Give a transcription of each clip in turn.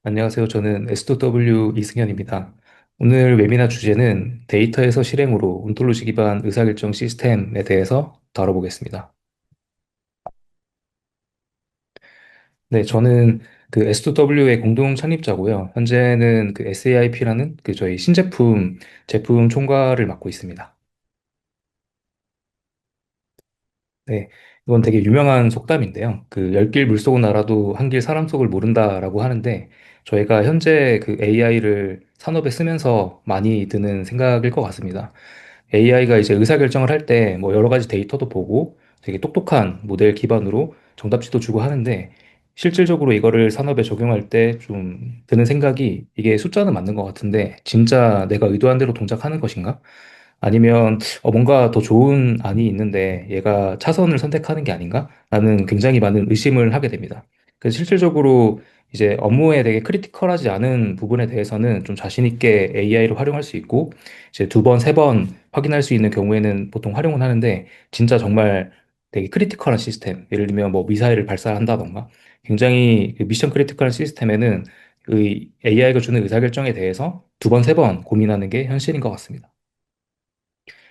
안녕하세요. 저는 S2W 이승현입니다. 오늘 웨비나 주제는 데이터에서 실행으로 온톨로지 기반 의사결정 시스템에 대해서 다뤄보겠습니다. 네, 저는 그 S2W의 공동 창립자고요. 현재는 그 SAIP라는 그 저희 신제품 제품 총괄을 맡고 있습니다. 네, 이건 되게 유명한 속담인데요. 그 열 길 물속은 알아도 한 길 사람 속을 모른다라고 하는데 저희가 현재 그 AI를 산업에 쓰면서 많이 드는 생각일 것 같습니다. AI가 이제 의사결정을 할 때 뭐 여러 가지 데이터도 보고 되게 똑똑한 모델 기반으로 정답지도 주고 하는데 실질적으로 이거를 산업에 적용할 때 좀 드는 생각이 이게 숫자는 맞는 것 같은데 진짜 내가 의도한 대로 동작하는 것인가? 아니면 뭔가 더 좋은 안이 있는데 얘가 차선을 선택하는 게 아닌가? 라는 굉장히 많은 의심을 하게 됩니다. 그래서 실질적으로 이제 업무에 되게 크리티컬하지 않은 부분에 대해서는 좀 자신 있게 AI를 활용할 수 있고 이제 두 번, 세 번 확인할 수 있는 경우에는 보통 활용은 하는데 진짜 정말 되게 크리티컬한 시스템, 예를 들면 뭐 미사일을 발사한다던가 굉장히 그 미션 크리티컬한 시스템에는 의 AI가 주는 의사결정에 대해서 두 번, 세 번 고민하는 게 현실인 것 같습니다.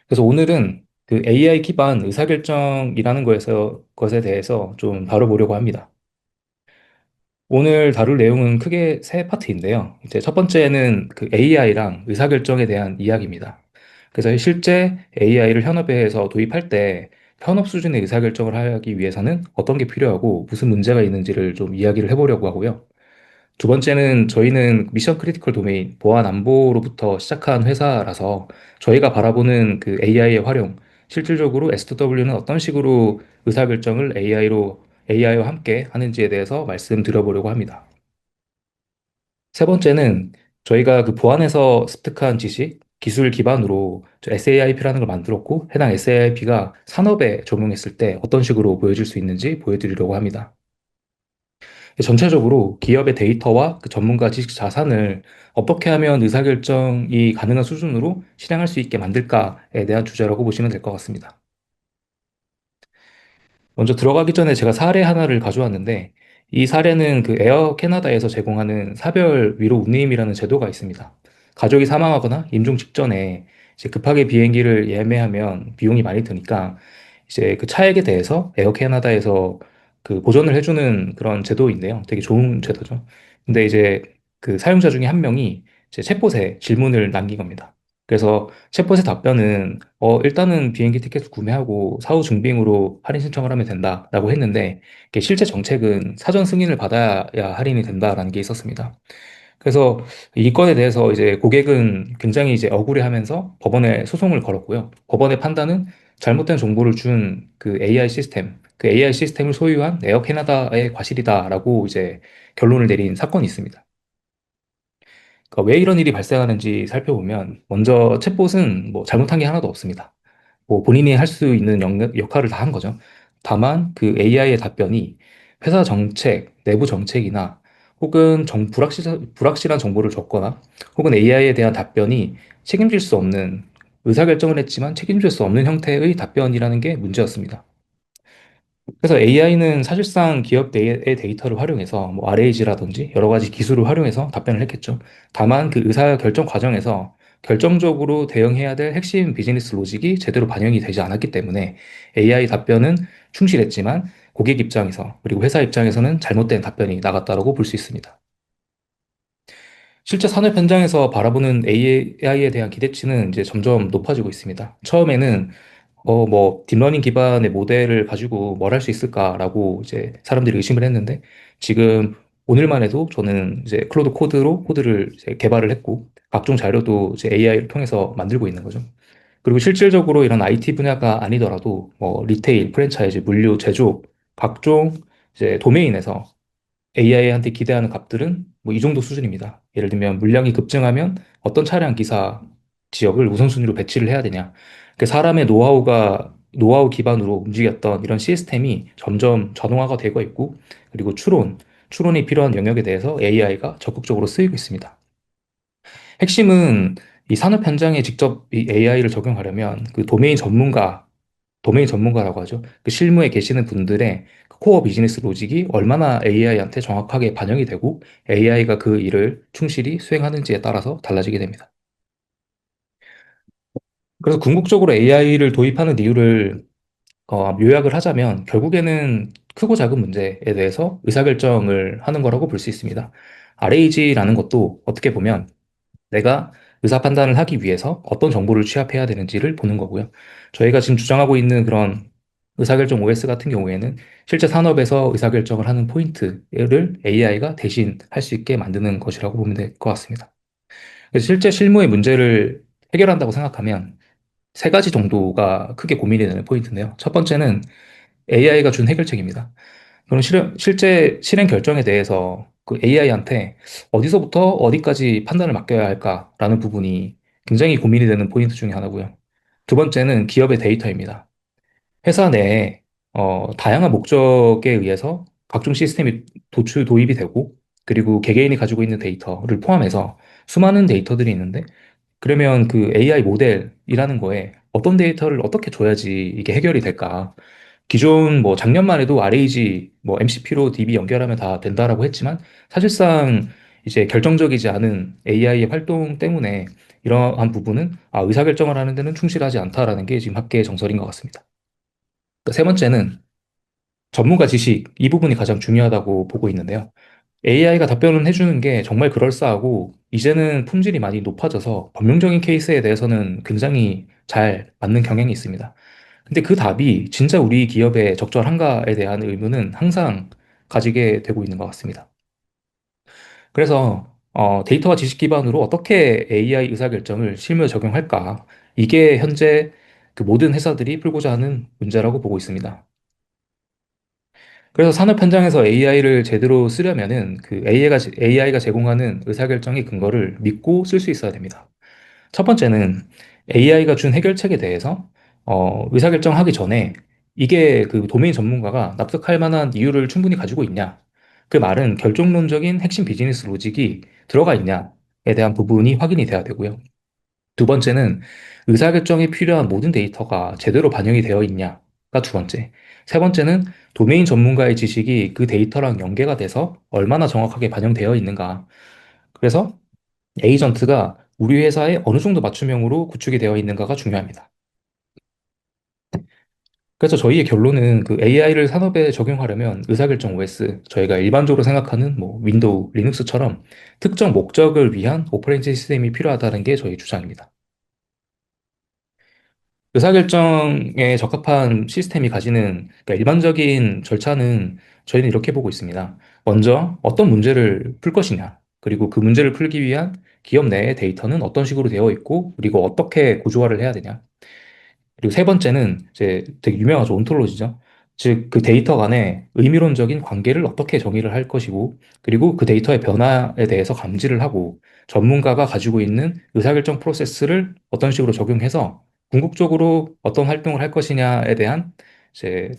그래서 오늘은 그 AI 기반 의사결정이라는 것에 대해서 좀 다뤄보려고 합니다. 오늘 다룰 내용은 크게 세 파트인데요. 이제 첫 번째는 그 AI랑 의사결정에 대한 이야기입니다. 그래서 실제 AI를 현업에서 도입할 때 현업 수준의 의사결정을 하기 위해서는 어떤 게 필요하고 무슨 문제가 있는지를 좀 이야기를 해보려고 하고요. 두 번째는 저희는 미션 크리티컬 도메인, 보안 안보로부터 시작한 회사라서 저희가 바라보는 그 AI의 활용, 실질적으로 S2W는 어떤 식으로 의사결정을 AI와 함께 하는지에 대해서 말씀드려보려고 합니다. 세 번째는 저희가 그 보안에서 습득한 지식, 기술 기반으로 SAIP라는 걸 만들었고, 해당 SAIP가 산업에 적용했을 때 어떤 식으로 보여질 수 있는지 보여드리려고 합니다. 전체적으로 기업의 데이터와 그 전문가 지식 자산을 어떻게 하면 의사결정이 가능한 수준으로 실행할 수 있게 만들까에 대한 주제라고 보시면 될 것 같습니다. 먼저 들어가기 전에 제가 사례 하나를 가져왔는데 이 사례는 그 에어 캐나다에서 제공하는 사별 위로 운임이라는 제도가 있습니다. 가족이 사망하거나 임종 직전에 이제 급하게 비행기를 예매하면 비용이 많이 드니까 이제 그 차액에 대해서 에어 캐나다에서 그 보전을 해주는 그런 제도인데요. 되게 좋은 제도죠. 근데 이제 그 사용자 중에 한 명이 이제 챗봇에 질문을 남긴 겁니다. 그래서 챗봇의 답변은 일단은 비행기 티켓을 구매하고 사후 증빙으로 할인 신청을 하면 된다라고 했는데 이게 실제 정책은 사전 승인을 받아야 할인이 된다라는 게 있었습니다. 그래서 이 건에 대해서 이제 고객은 굉장히 이제 억울해하면서 법원에 소송을 걸었고요. 법원의 판단은 잘못된 정보를 준 그 AI 시스템, 그 AI 시스템을 소유한 에어 캐나다의 과실이다라고 이제 결론을 내린 사건이 있습니다. 그러니까 왜 이런 일이 발생하는지 살펴보면 먼저 챗봇은 뭐 잘못한 게 하나도 없습니다. 뭐 본인이 할 수 있는 역할을 다 한 거죠. 다만 그 AI의 답변이 회사 정책, 내부 정책이나 혹은 불확실한 정보를 줬거나 혹은 AI에 대한 답변이 책임질 수 없는 의사결정을 했지만 책임질 수 없는 형태의 답변이라는 게 문제였습니다. 그래서 AI는 사실상 기업 내의 데이터를 활용해서 뭐 RAG라든지 여러 가지 기술을 활용해서 답변을 했겠죠. 다만 그 의사 결정 과정에서 결정적으로 대응해야 될 핵심 비즈니스 로직이 제대로 반영이 되지 않았기 때문에 AI 답변은 충실했지만 고객 입장에서 그리고 회사 입장에서는 잘못된 답변이 나갔다고 볼 수 있습니다. 실제 산업 현장에서 바라보는 AI에 대한 기대치는 이제 점점 높아지고 있습니다. 처음에는 뭐 딥러닝 기반의 모델을 가지고 뭘 할 수 있을까라고 이제 사람들이 의심을 했는데 지금 오늘만 해도 저는 이제 클로드 코드로 코드를 이제 개발을 했고 각종 자료도 이제 AI를 통해서 만들고 있는 거죠. 그리고 실질적으로 이런 IT 분야가 아니더라도 뭐 리테일, 프랜차이즈, 물류, 제조업 각종 이제 도메인에서 AI한테 기대하는 값들은 뭐 이 정도 수준입니다. 예를 들면 물량이 급증하면 어떤 차량 기사 지역을 우선순위로 배치를 해야 되냐. 그 사람의 노하우 기반으로 움직였던 이런 시스템이 점점 자동화가 되고 있고, 그리고 추론이 필요한 영역에 대해서 AI가 적극적으로 쓰이고 있습니다. 핵심은 이 산업 현장에 직접 이 AI를 적용하려면 그 도메인 전문가 도메인 전문가라고 하죠. 그 실무에 계시는 분들의 그 코어 비즈니스 로직이 얼마나 AI한테 정확하게 반영이 되고 AI가 그 일을 충실히 수행하는지에 따라서 달라지게 됩니다. 그래서 궁극적으로 AI를 도입하는 이유를 요약을 하자면 결국에는 크고 작은 문제에 대해서 의사결정을 하는 거라고 볼 수 있습니다. RAG라는 것도 어떻게 보면 내가 의사 판단을 하기 위해서 어떤 정보를 취합해야 되는지를 보는 거고요. 저희가 지금 주장하고 있는 그런 의사결정 OS 같은 경우에는 실제 산업에서 의사결정을 하는 포인트를 AI가 대신 할 수 있게 만드는 것이라고 보면 될 것 같습니다. 그래서 실제 실무의 문제를 해결한다고 생각하면 세 가지 정도가 크게 고민이 되는 포인트인데요. 첫 번째는 AI가 준 해결책입니다. 그럼 실제 실행 결정에 대해서 그 AI한테 어디서부터 어디까지 판단을 맡겨야 할까라는 부분이 굉장히 고민이 되는 포인트 중에 하나고요. 두 번째는 기업의 데이터입니다. 회사 내에 다양한 목적에 의해서 각종 시스템이 도입이 되고 그리고 개개인이 가지고 있는 데이터를 포함해서 수많은 데이터들이 있는데 그러면 그 AI 모델이라는 거에 어떤 데이터를 어떻게 줘야지 이게 해결이 될까? 기존 뭐 작년만 해도 RAG, 뭐 MCP로 DB 연결하면 다 된다라고 했지만 사실상 이제 결정적이지 않은 AI의 활동 때문에 이러한 부분은 의사결정을 하는 데는 충실하지 않다라는 게 지금 학계의 정설인 것 같습니다. 세 번째는 전문가 지식, 이 부분이 가장 중요하다고 보고 있는데요. AI가 답변을 해주는 게 정말 그럴싸하고, 이제는 품질이 많이 높아져서 범용적인 케이스에 대해서는 굉장히 잘 맞는 경향이 있습니다. 근데 그 답이 진짜 우리 기업에 적절한가에 대한 의문은 항상 가지게 되고 있는 것 같습니다. 그래서 데이터와 지식 기반으로 어떻게 AI 의사결정을 실무에 적용할까? 이게 현재 그 모든 회사들이 풀고자 하는 문제라고 보고 있습니다. 그래서 산업 현장에서 AI를 제대로 쓰려면은 그 AI가 제공하는 의사결정의 근거를 믿고 쓸 수 있어야 됩니다. 첫 번째는 AI가 준 해결책에 대해서 의사결정하기 전에 이게 그 도메인 전문가가 납득할 만한 이유를 충분히 가지고 있냐. 그 말은 결정론적인 핵심 비즈니스 로직이 들어가 있냐에 대한 부분이 확인이 돼야 되고요. 두 번째는 의사결정에 필요한 모든 데이터가 제대로 반영이 되어 있냐가 두 번째. 세 번째는 도메인 전문가의 지식이 그 데이터랑 연계가 돼서 얼마나 정확하게 반영되어 있는가. 그래서 에이전트가 우리 회사에 어느 정도 맞춤형으로 구축이 되어 있는가가 중요합니다. 그래서 저희의 결론은 그 AI를 산업에 적용하려면 의사결정 OS, 저희가 일반적으로 생각하는 뭐 윈도우, 리눅스처럼 특정 목적을 위한 오퍼레이팅 시스템이 필요하다는 게 저희 주장입니다. 의사결정에 적합한 시스템이 가지는 그러니까 일반적인 절차는 저희는 이렇게 보고 있습니다. 먼저 어떤 문제를 풀 것이냐, 그리고 그 문제를 풀기 위한 기업 내의 데이터는 어떤 식으로 되어 있고, 그리고 어떻게 구조화를 해야 되냐. 그리고 세 번째는 이제 되게 유명하죠. 온톨로지죠. 즉, 그 데이터 간의 의미론적인 관계를 어떻게 정의를 할 것이고, 그리고 그 데이터의 변화에 대해서 감지를 하고, 전문가가 가지고 있는 의사결정 프로세스를 어떤 식으로 적용해서 궁극적으로 어떤 활동을 할 것이냐에 대한 이제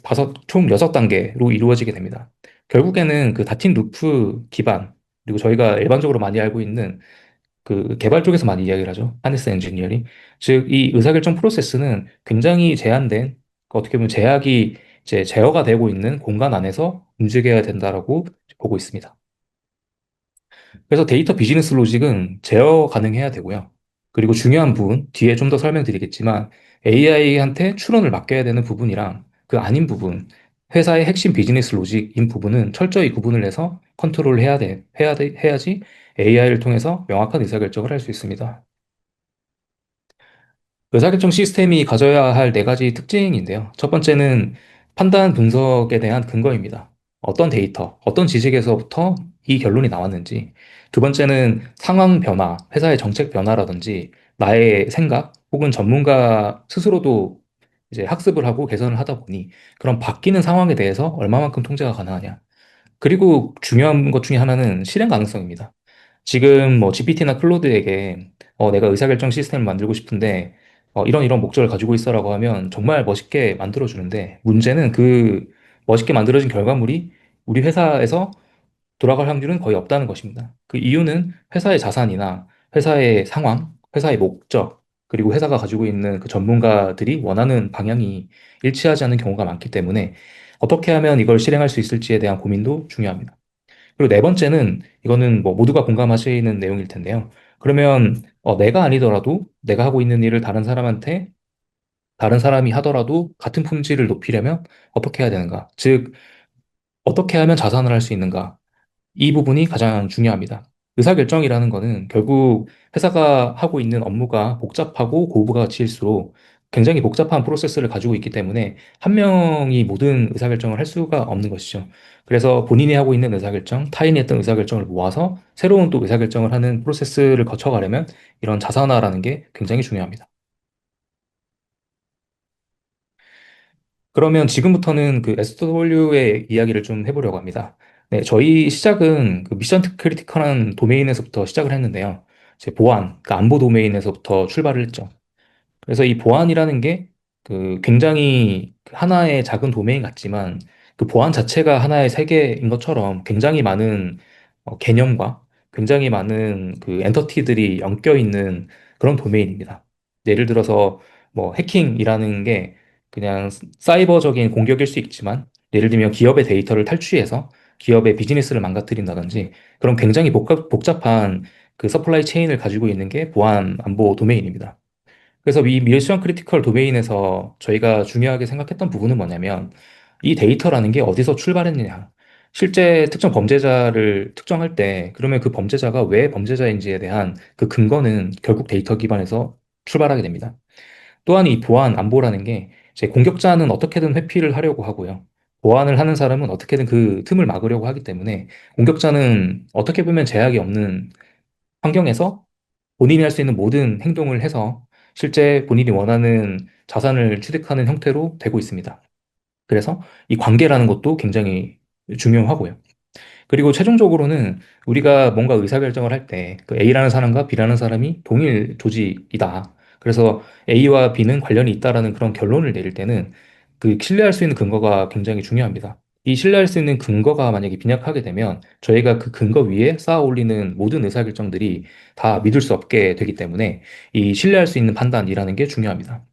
총 6단계로 이루어지게 됩니다. 결국에는 그 다틴 루프 기반, 그리고 저희가 일반적으로 많이 알고 있는 그 개발 쪽에서 많이 이야기를 하죠. 하네스 엔지니어링. 즉, 이 의사결정 프로세스는 굉장히 제한된, 어떻게 보면 제약이 이제 제어가 되고 있는 공간 안에서 움직여야 된다라고 보고 있습니다. 그래서 데이터 비즈니스 로직은 제어 가능해야 되고요. 그리고 중요한 부분, 뒤에 좀 더 설명드리겠지만 AI한테 추론을 맡겨야 되는 부분이랑 그 아닌 부분, 회사의 핵심 비즈니스 로직인 부분은 철저히 구분을 해서 컨트롤을 해야지 AI를 통해서 명확한 의사결정을 할 수 있습니다. 의사결정 시스템이 가져야 할 네 가지 특징인데요. 첫 번째는 판단 분석에 대한 근거입니다. 어떤 데이터, 어떤 지식에서부터 이 결론이 나왔는지. 두 번째는 상황 변화, 회사의 정책 변화라든지 나의 생각 혹은 전문가 스스로도 이제 학습을 하고 개선을 하다 보니 그런 바뀌는 상황에 대해서 얼마만큼 통제가 가능하냐. 그리고 중요한 것 중에 하나는 실행 가능성입니다. 지금 뭐 GPT나 클로드에게 내가 의사결정 시스템을 만들고 싶은데 이런 이런 목적을 가지고 있어라고 하면 정말 멋있게 만들어주는데 문제는 그 멋있게 만들어진 결과물이 우리 회사에서 돌아갈 확률은 거의 없다는 것입니다. 그 이유는 회사의 자산이나 회사의 상황, 회사의 목적, 그리고 회사가 가지고 있는 그 전문가들이 원하는 방향이 일치하지 않는 경우가 많기 때문에 어떻게 하면 이걸 실행할 수 있을지에 대한 고민도 중요합니다. 그리고 네 번째는 이거는 뭐 모두가 공감하시는 내용일 텐데요. 그러면 내가 아니더라도 내가 하고 있는 일을 다른 사람한테 다른 사람이 하더라도 같은 품질을 높이려면 어떻게 해야 되는가? 즉, 어떻게 하면 자산을 할 수 있는가? 이 부분이 가장 중요합니다. 의사결정이라는 거는 결국 회사가 하고 있는 업무가 복잡하고 고부가치일수록 굉장히 복잡한 프로세스를 가지고 있기 때문에 한 명이 모든 의사결정을 할 수가 없는 것이죠. 그래서 본인이 하고 있는 의사결정, 타인이 했던 의사결정을 모아서 새로운 또 의사결정을 하는 프로세스를 거쳐가려면 이런 자산화라는 게 굉장히 중요합니다. 그러면 지금부터는 그 SW의 이야기를 좀 해보려고 합니다. 네, 저희 시작은 그 미션 크리티컬한 도메인에서부터 시작을 했는데요. 제 보안, 그 안보 도메인에서부터 출발을 했죠. 그래서 이 보안이라는 게 그 굉장히 그 하나의 작은 도메인 같지만 그 보안 자체가 하나의 세계인 것처럼 굉장히 많은 개념과 굉장히 많은 그 엔터티들이 엮여 있는 그런 도메인입니다. 예를 들어서 뭐 해킹이라는 게 그냥 사이버적인 공격일 수 있지만 예를 들면 기업의 데이터를 탈취해서 기업의 비즈니스를 망가뜨린다든지 그런 굉장히 복잡한 그 서플라이 체인을 가지고 있는 게 보안 안보 도메인입니다. 그래서 이 미션 크리티컬 도메인에서 저희가 중요하게 생각했던 부분은 뭐냐면 이 데이터라는 게 어디서 출발했느냐. 실제 특정 범죄자를 특정할 때 그러면 그 범죄자가 왜 범죄자인지에 대한 그 근거는 결국 데이터 기반에서 출발하게 됩니다. 또한 이 보안 안보라는 게 이제 공격자는 어떻게든 회피를 하려고 하고요. 보안을 하는 사람은 어떻게든 그 틈을 막으려고 하기 때문에 공격자는 어떻게 보면 제약이 없는 환경에서 본인이 할 수 있는 모든 행동을 해서 실제 본인이 원하는 자산을 취득하는 형태로 되고 있습니다. 그래서 이 관계라는 것도 굉장히 중요하고요. 그리고 최종적으로는 우리가 뭔가 의사결정을 할 때 그 A라는 사람과 B라는 사람이 동일 조직이다. 그래서 A와 B는 관련이 있다라는 그런 결론을 내릴 때는 그 신뢰할 수 있는 근거가 굉장히 중요합니다. 이 신뢰할 수 있는 근거가 만약에 빈약하게 되면 저희가 그 근거 위에 쌓아 올리는 모든 의사결정들이 다 믿을 수 없게 되기 때문에 이 신뢰할 수 있는 판단이라는 게 중요합니다.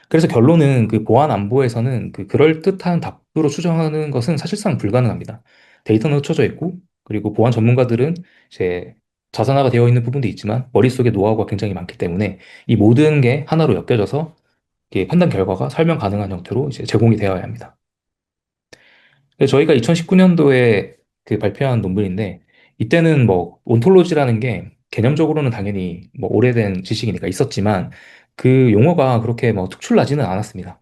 그래서 결론은 그 보안 안보에서는 그 그럴듯한 답으로 추정하는 것은 사실상 불가능합니다. 데이터는 흩어져 있고, 그리고 보안 전문가들은 이제 자산화가 되어 있는 부분도 있지만, 머릿속에 노하우가 굉장히 많기 때문에 이 모든 게 하나로 엮여져서 이게 판단 결과가 설명 가능한 형태로 이제 제공이 되어야 합니다. 그래서 저희가 2019년도에 그 발표한 논문인데, 이때는 뭐 온톨로지라는 게 개념적으로는 당연히 뭐 오래된 지식이니까 있었지만, 그 용어가 그렇게 뭐 특출나지는 않았습니다.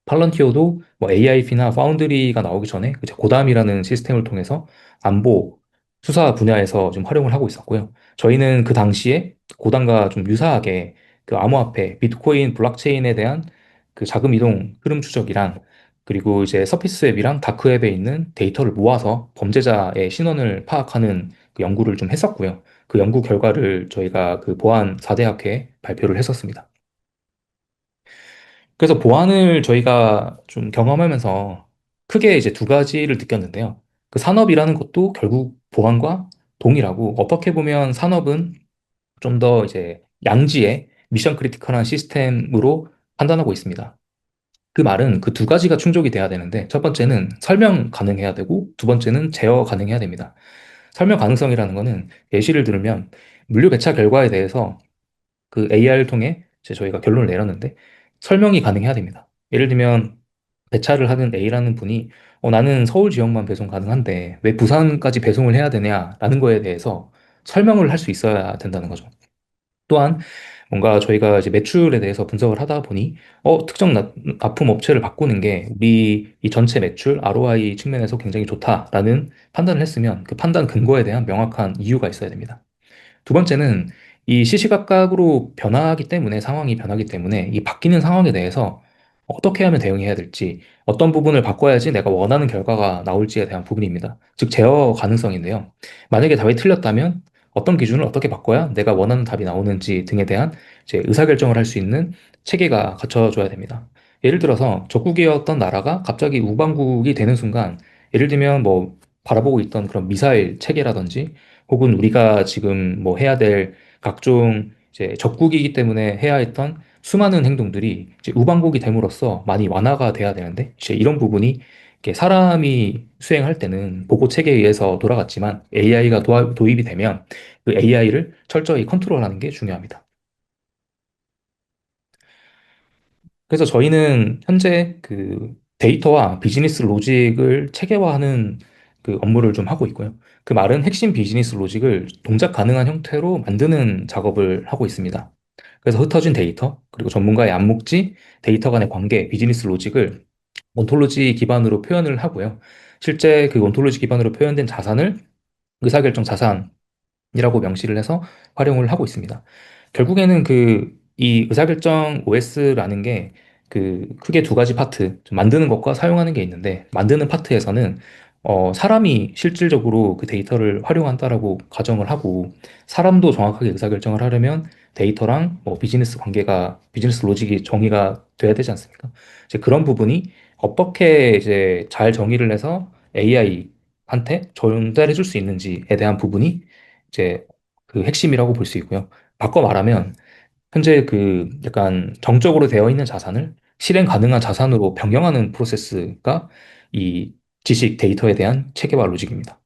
팔런티어도 뭐 AIP나 파운드리가 나오기 전에 그 고담이라는 시스템을 통해서 안보 수사 분야에서 좀 활용을 하고 있었고요. 저희는 그 당시에 고담과 좀 유사하게 그 암호화폐, 비트코인, 블록체인에 대한 그 자금 이동 흐름 추적이랑 그리고 이제 서피스 웹이랑 다크 웹에 있는 데이터를 모아서 범죄자의 신원을 파악하는 그 연구를 좀 했었고요. 그 연구 결과를 저희가 그 보안 4대학회에 발표를 했었습니다. 그래서 보안을 저희가 좀 경험하면서 크게 이제 두 가지를 느꼈는데요. 그 산업이라는 것도 결국 보안과 동일하고 어떻게 보면 산업은 좀 더 이제 양지의 미션 크리티컬한 시스템으로 판단하고 있습니다. 그 말은 그 두 가지가 충족이 돼야 되는데 첫 번째는 설명 가능해야 되고 두 번째는 제어 가능해야 됩니다. 설명 가능성이라는 거는 예시를 들면 물류 배차 결과에 대해서 그 AR을 통해 이제 저희가 결론을 내렸는데 설명이 가능해야 됩니다. 예를 들면 배차를 하는 A라는 분이 나는 서울 지역만 배송 가능한데 왜 부산까지 배송을 해야 되냐라는 거에 대해서 설명을 할 수 있어야 된다는 거죠. 또한 뭔가 저희가 이제 매출에 대해서 분석을 하다 보니 특정 납품 업체를 바꾸는 게 우리 이 전체 매출 ROI 측면에서 굉장히 좋다라는 판단을 했으면 그 판단 근거에 대한 명확한 이유가 있어야 됩니다. 두 번째는 이 시시각각으로 변하기 때문에 상황이 변하기 때문에 이 바뀌는 상황에 대해서 어떻게 하면 대응해야 될지 어떤 부분을 바꿔야지 내가 원하는 결과가 나올지에 대한 부분입니다. 즉 제어 가능성인데요. 만약에 답이 틀렸다면 어떤 기준을 어떻게 바꿔야 내가 원하는 답이 나오는지 등에 대한 이제 의사결정을 할 수 있는 체계가 갖춰져야 됩니다. 예를 들어서 적국이었던 나라가 갑자기 우방국이 되는 순간 예를 들면 뭐 바라보고 있던 그런 미사일 체계라든지 혹은 우리가 지금 뭐 해야 될 각종 이제 적국이기 때문에 해야 했던 수많은 행동들이 이제 우방국이 됨으로써 많이 완화가 돼야 되는데 이제 이런 부분이 이렇게 사람이 수행할 때는 보고 체계에 의해서 돌아갔지만 AI가 도입이 되면 그 AI를 철저히 컨트롤하는 게 중요합니다. 그래서 저희는 현재 그 데이터와 비즈니스 로직을 체계화하는 그 업무를 좀 하고 있고요. 그 말은 핵심 비즈니스 로직을 동작 가능한 형태로 만드는 작업을 하고 있습니다. 그래서 흩어진 데이터, 그리고 전문가의 암묵지, 데이터 간의 관계, 비즈니스 로직을 온톨로지 기반으로 표현을 하고요. 실제 그 온톨로지 기반으로 표현된 자산을 의사결정 자산, 이라고 명시를 해서 활용을 하고 있습니다. 결국에는 이 의사결정 OS라는 게 크게 두 가지 파트, 좀 만드는 것과 사용하는 게 있는데, 만드는 파트에서는 사람이 실질적으로 그 데이터를 활용한다라고 가정을 하고, 사람도 정확하게 의사결정을 하려면 데이터랑 뭐 비즈니스 로직이 정의가 돼야 되지 않습니까? 이제 그런 부분이 어떻게 이제 잘 정의를 해서 AI한테 전달해 줄 수 있는지에 대한 부분이 이제 그 핵심이라고 볼 수 있고요. 바꿔 말하면 현재 그 약간 정적으로 되어 있는 자산을 실행 가능한 자산으로 변경하는 프로세스가 이 지식 데이터에 대한 체계화 로직입니다.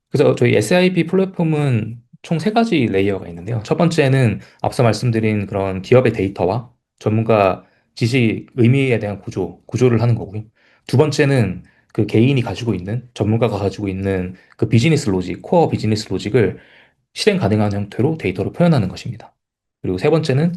그래서 저희 SIP 플랫폼은 총 세 가지 레이어가 있는데요. 첫 번째는 앞서 말씀드린 그런 기업의 데이터와 전문가 지식 의미에 대한 구조를 하는 거고요. 두 번째는 그 개인이 가지고 있는, 전문가가 가지고 있는 그 비즈니스 로직, 코어 비즈니스 로직을 실행 가능한 형태로 데이터로 표현하는 것입니다. 그리고 세 번째는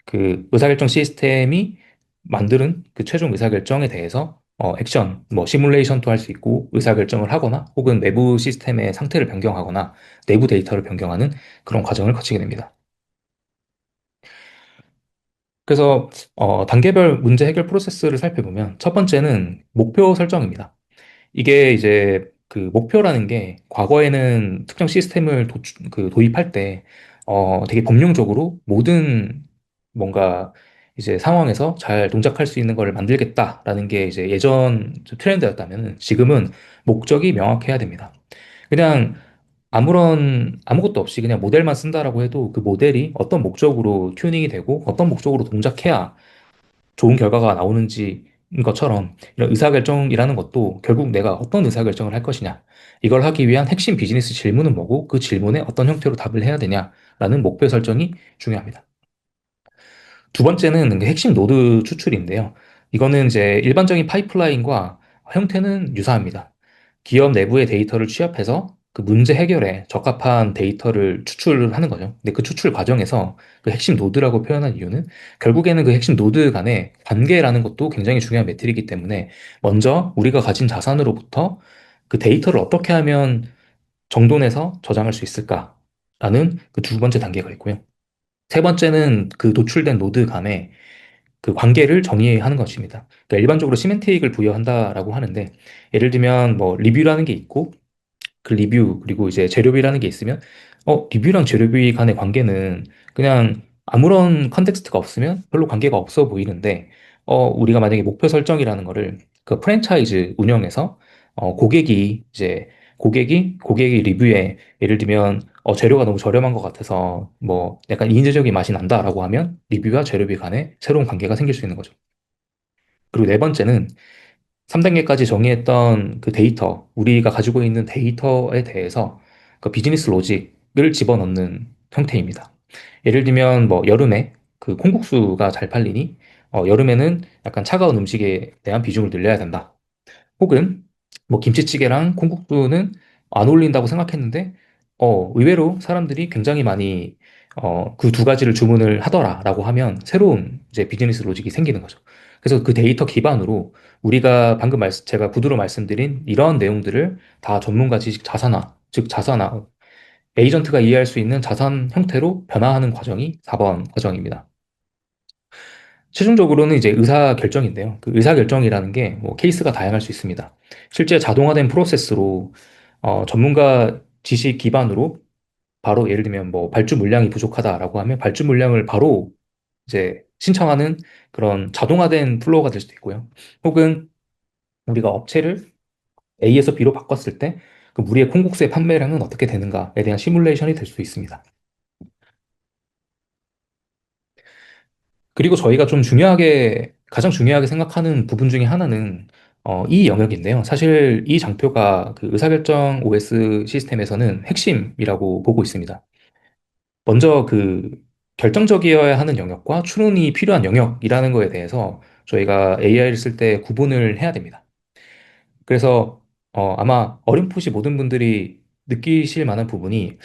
그 의사결정 시스템이 만드는 그 최종 의사결정에 대해서 액션, 뭐 시뮬레이션도 할 수 있고 의사결정을 하거나 혹은 내부 시스템의 상태를 변경하거나 내부 데이터를 변경하는 그런 과정을 거치게 됩니다. 그래서 단계별 문제 해결 프로세스를 살펴보면 첫 번째는 목표 설정입니다. 이게 이제 그 목표라는 게 과거에는 특정 시스템을 도입할 때 되게 범용적으로 모든 뭔가 이제 상황에서 잘 동작할 수 있는 거를 만들겠다라는 게 이제 예전 트렌드였다면 지금은 목적이 명확해야 됩니다. 그냥 아무것도 없이 그냥 모델만 쓴다라고 해도 그 모델이 어떤 목적으로 튜닝이 되고 어떤 목적으로 동작해야 좋은 결과가 나오는지인 것처럼 이런 의사결정이라는 것도 결국 내가 어떤 의사결정을 할 것이냐. 이걸 하기 위한 핵심 비즈니스 질문은 뭐고 그 질문에 어떤 형태로 답을 해야 되냐라는 목표 설정이 중요합니다. 두 번째는 그 핵심 노드 추출인데요. 이거는 이제 일반적인 파이프라인과 형태는 유사합니다. 기업 내부의 데이터를 취합해서 그 문제 해결에 적합한 데이터를 추출을 하는 거죠. 근데 그 추출 과정에서 그 핵심 노드라고 표현한 이유는 결국에는 그 핵심 노드 간의 관계라는 것도 굉장히 중요한 매트리이기 때문에 먼저 우리가 가진 자산으로부터 그 데이터를 어떻게 하면 정돈해서 저장할 수 있을까라는 그 두 번째 단계가 있고요. 세 번째는 그 도출된 노드 간의 그 관계를 정의하는 것입니다. 그러니까 일반적으로 시멘틱을 부여한다라고 하는데 예를 들면 뭐 리뷰라는 게 있고 그 리뷰 그리고 이제 재료비라는 게 있으면 리뷰랑 재료비 간의 관계는 그냥 아무런 컨텍스트가 없으면 별로 관계가 없어 보이는데 우리가 만약에 목표 설정이라는 거를 그 프랜차이즈 운영에서 고객이 리뷰에 예를 들면 재료가 너무 저렴한 것 같아서 뭐 약간 이인적인 맛이 난다라고 하면 리뷰와 재료비 간에 새로운 관계가 생길 수 있는 거죠. 그리고 네 번째는 3단계까지 정의했던 그 데이터, 우리가 가지고 있는 데이터에 대해서 그 비즈니스 로직을 집어넣는 형태입니다. 예를 들면 뭐 여름에 그 콩국수가 잘 팔리니 여름에는 약간 차가운 음식에 대한 비중을 늘려야 된다. 혹은 뭐 김치찌개랑 콩국수는 안 어울린다고 생각했는데 의외로 사람들이 굉장히 많이 그 두 가지를 주문을 하더라라고 하면 새로운 이제 비즈니스 로직이 생기는 거죠. 그래서 그 데이터 기반으로 우리가 제가 구두로 말씀드린 이런 내용들을 다 전문가 지식 자산화, 즉 자산화, 에이전트가 이해할 수 있는 자산 형태로 변화하는 과정이 4번 과정입니다. 최종적으로는 이제 의사 결정인데요. 그 의사 결정이라는 게 뭐 케이스가 다양할 수 있습니다. 실제 자동화된 프로세스로 전문가 지식 기반으로 바로 예를 들면 뭐 발주 물량이 부족하다라고 하면 발주 물량을 바로 이제 신청하는 그런 자동화된 플로우가 될 수도 있고요. 혹은 우리가 업체를 A에서 B로 바꿨을 때 그 우리의 콩국수의 판매량은 어떻게 되는가에 대한 시뮬레이션이 될 수 있습니다. 그리고 저희가 좀 가장 중요하게 생각하는 부분 중에 하나는 이 영역인데요. 사실 이 장표가 그 의사결정 OS 시스템에서는 핵심이라고 보고 있습니다. 먼저 그 결정적이어야 하는 영역과 추론이 필요한 영역이라는 거에 대해서 저희가 AI를 쓸 때 구분을 해야 됩니다. 그래서 아마 어렴풋이 모든 분들이 느끼실 만한 부분이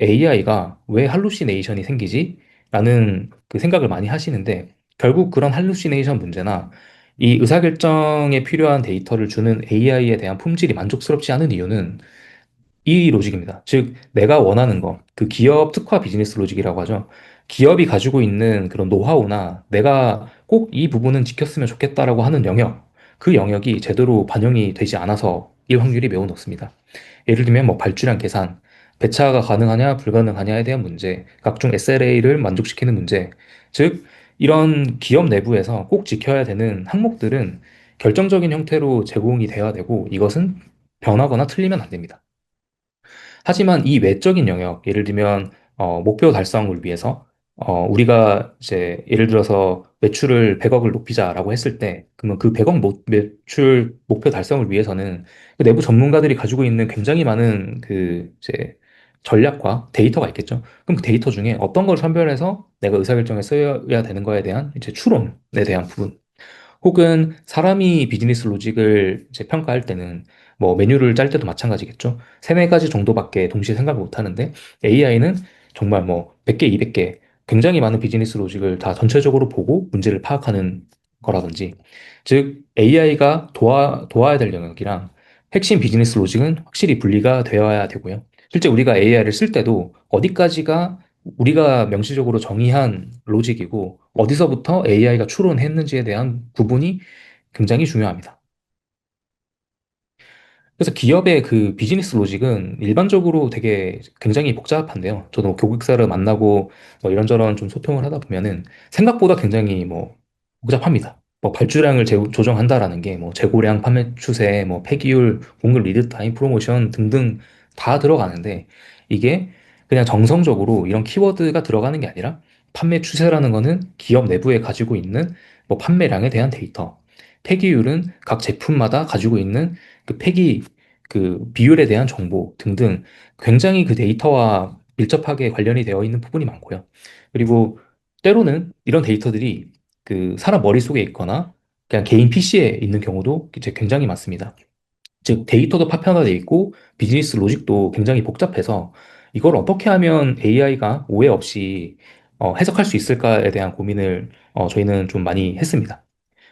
AI가 왜 할루시네이션이 생기지? 라는 그 생각을 많이 하시는데 결국 그런 할루시네이션 문제나 이 의사결정에 필요한 데이터를 주는 AI에 대한 품질이 만족스럽지 않은 이유는 이 로직입니다. 즉, 내가 원하는 거, 그 기업 특화 비즈니스 로직이라고 하죠. 기업이 가지고 있는 그런 노하우나 내가 꼭 이 부분은 지켰으면 좋겠다라고 하는 영역, 그 영역이 제대로 반영이 되지 않아서 일 확률이 매우 높습니다. 예를 들면 뭐 발주량 계산, 배차가 가능하냐, 불가능하냐에 대한 문제, 각종 SLA를 만족시키는 문제, 즉, 이런 기업 내부에서 꼭 지켜야 되는 항목들은 결정적인 형태로 제공이 돼야 되고 이것은 변하거나 틀리면 안 됩니다. 하지만 이 외적인 영역, 예를 들면 목표 달성을 위해서 우리가 이제 예를 들어서 매출을 100억을 높이자라고 했을 때 그러면 그 100억 매출 목표 달성을 위해서는 그 내부 전문가들이 가지고 있는 굉장히 많은 그 이제 전략과 데이터가 있겠죠. 그럼 그 데이터 중에 어떤 걸 선별해서 내가 의사결정에 써야 되는 거에 대한 이제 추론에 대한 부분 혹은 사람이 비즈니스 로직을 이제 평가할 때는 뭐 메뉴를 짤 때도 마찬가지겠죠. 세네 가지 정도밖에 동시에 생각을 못 하는데 AI는 정말 뭐 100개, 200개 굉장히 많은 비즈니스 로직을 다 전체적으로 보고 문제를 파악하는 거라든지 즉 AI가 도와야 될 영역이랑 핵심 비즈니스 로직은 확실히 분리가 되어야 되고요. 실제 우리가 AI를 쓸 때도 어디까지가 우리가 명시적으로 정의한 로직이고 어디서부터 AI가 추론했는지에 대한 구분이 굉장히 중요합니다. 그래서 기업의 그 비즈니스 로직은 일반적으로 되게 굉장히 복잡한데요. 저도 고객사를 만나고 뭐 이런저런 좀 소통을 하다 보면은 생각보다 굉장히 뭐 복잡합니다. 뭐 발주량을 조정한다라는 게 뭐 재고량, 판매 추세, 뭐 폐기율, 공급 리드 타임, 프로모션 등등 다 들어가는데 이게 그냥 정성적으로 이런 키워드가 들어가는 게 아니라 판매 추세라는 거는 기업 내부에 가지고 있는 뭐 판매량에 대한 데이터, 폐기율은 각 제품마다 가지고 있는 그 폐기 그 비율에 대한 정보 등등 굉장히 그 데이터와 밀접하게 관련이 되어 있는 부분이 많고요. 그리고 때로는 이런 데이터들이 그 사람 머릿속에 있거나 그냥 개인 PC에 있는 경우도 이제 굉장히 많습니다. 즉 데이터도 파편화되어 있고 비즈니스 로직도 굉장히 복잡해서 이걸 어떻게 하면 AI가 오해 없이 해석할 수 있을까에 대한 고민을 저희는 좀 많이 했습니다.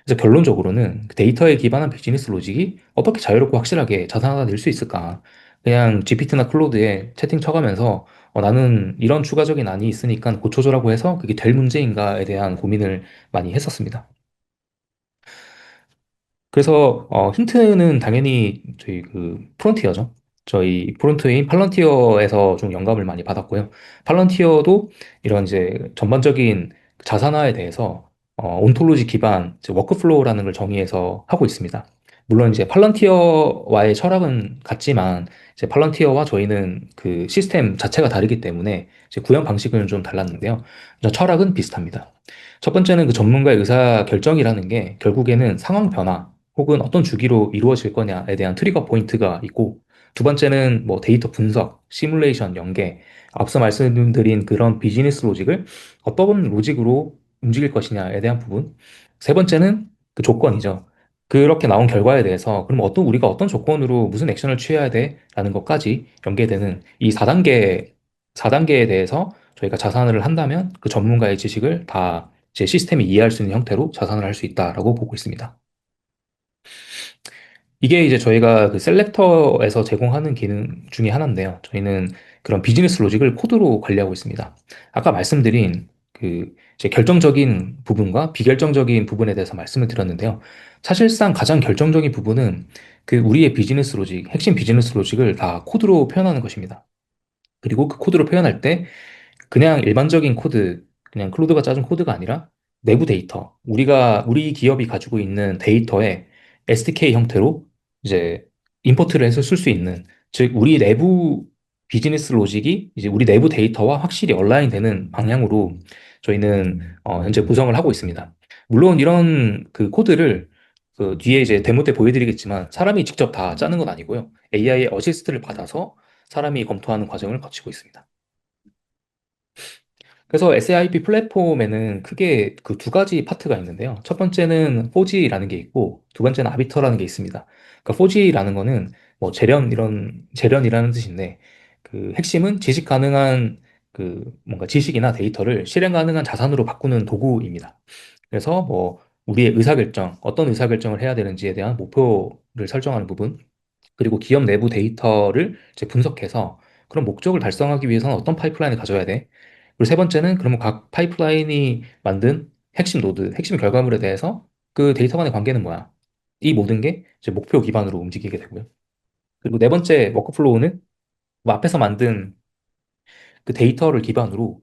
그래서 결론적으로는 그 데이터에 기반한 비즈니스 로직이 어떻게 자유롭고 확실하게 자산화될 수 있을까? 그냥 GPT나 클로드에 채팅 쳐가면서 나는 이런 추가적인 안이 있으니까 고쳐줘라고 해서 그게 될 문제인가에 대한 고민을 많이 했었습니다. 그래서 힌트는 당연히 저희 그 프론티어죠. 저희 프론트인 팔런티어에서 좀 영감을 많이 받았고요. 팔런티어도 이런 이제 전반적인 자산화에 대해서 온톨로지 기반 이제 워크플로우라는 걸 정의해서 하고 있습니다. 물론 이제 팔런티어와의 철학은 같지만 이제 팔런티어와 저희는 그 시스템 자체가 다르기 때문에 이제 구현 방식은 좀 달랐는데요. 철학은 비슷합니다. 첫 번째는 그 전문가의 의사 결정이라는 게 결국에는 상황 변화 혹은 어떤 주기로 이루어질 거냐에 대한 트리거 포인트가 있고, 두 번째는 뭐 데이터 분석, 시뮬레이션, 연계, 앞서 말씀드린 그런 비즈니스 로직을 어떤 로직으로 움직일 것이냐에 대한 부분. 세 번째는 그 조건이죠. 그렇게 나온 결과에 대해서 그럼 우리가 어떤 조건으로 무슨 액션을 취해야 돼라는 것까지 연계되는 이 4단계에 대해서 저희가 자산을 한다면 그 전문가의 지식을 다 제 시스템이 이해할 수 있는 형태로 자산을 할 수 있다라고 보고 있습니다. 이게 이제 저희가 그 셀렉터에서 제공하는 기능 중에 하나인데요. 저희는 그런 비즈니스 로직을 코드로 관리하고 있습니다. 아까 말씀드린 그 이제 결정적인 부분과 비결정적인 부분에 대해서 말씀을 드렸는데요. 사실상 가장 결정적인 부분은 그 우리의 비즈니스 로직, 핵심 비즈니스 로직을 다 코드로 표현하는 것입니다. 그리고 그 코드로 표현할 때 그냥 일반적인 코드, 그냥 클로드가 짜준 코드가 아니라 내부 데이터, 우리 기업이 가지고 있는 데이터에 SDK 형태로 이제 임포트를 해서 쓸 수 있는, 즉, 우리 내부 비즈니스 로직이 이제 우리 내부 데이터와 확실히 얼라인되는 방향으로 저희는 현재 구성을 하고 있습니다. 물론 이런 그 코드를 그 뒤에 이제 데모 때 보여드리겠지만 사람이 직접 다 짜는 건 아니고요. AI의 어시스트를 받아서 사람이 검토하는 과정을 거치고 있습니다. 그래서 SAIP 플랫폼에는 크게 그 두 가지 파트가 있는데요. 첫 번째는 4G라는 게 있고, 두 번째는 아비터라는 게 있습니다. 그러니까 4G라는 거는 뭐 재련이라는 뜻인데, 그 핵심은 지식 가능한 그 뭔가 지식이나 데이터를 실행 가능한 자산으로 바꾸는 도구입니다. 그래서 뭐 우리의 의사결정, 어떤 의사결정을 해야 되는지에 대한 목표를 설정하는 부분, 그리고 기업 내부 데이터를 이제 분석해서 그런 목적을 달성하기 위해서는 어떤 파이프라인을 가져야 돼? 그리고 세 번째는 그러면 각 파이프라인이 만든 핵심 노드, 핵심 결과물에 대해서 그 데이터 간의 관계는 뭐야? 이 모든 게 이제 목표 기반으로 움직이게 되고요. 그리고 네 번째 워크플로우는 뭐 앞에서 만든 그 데이터를 기반으로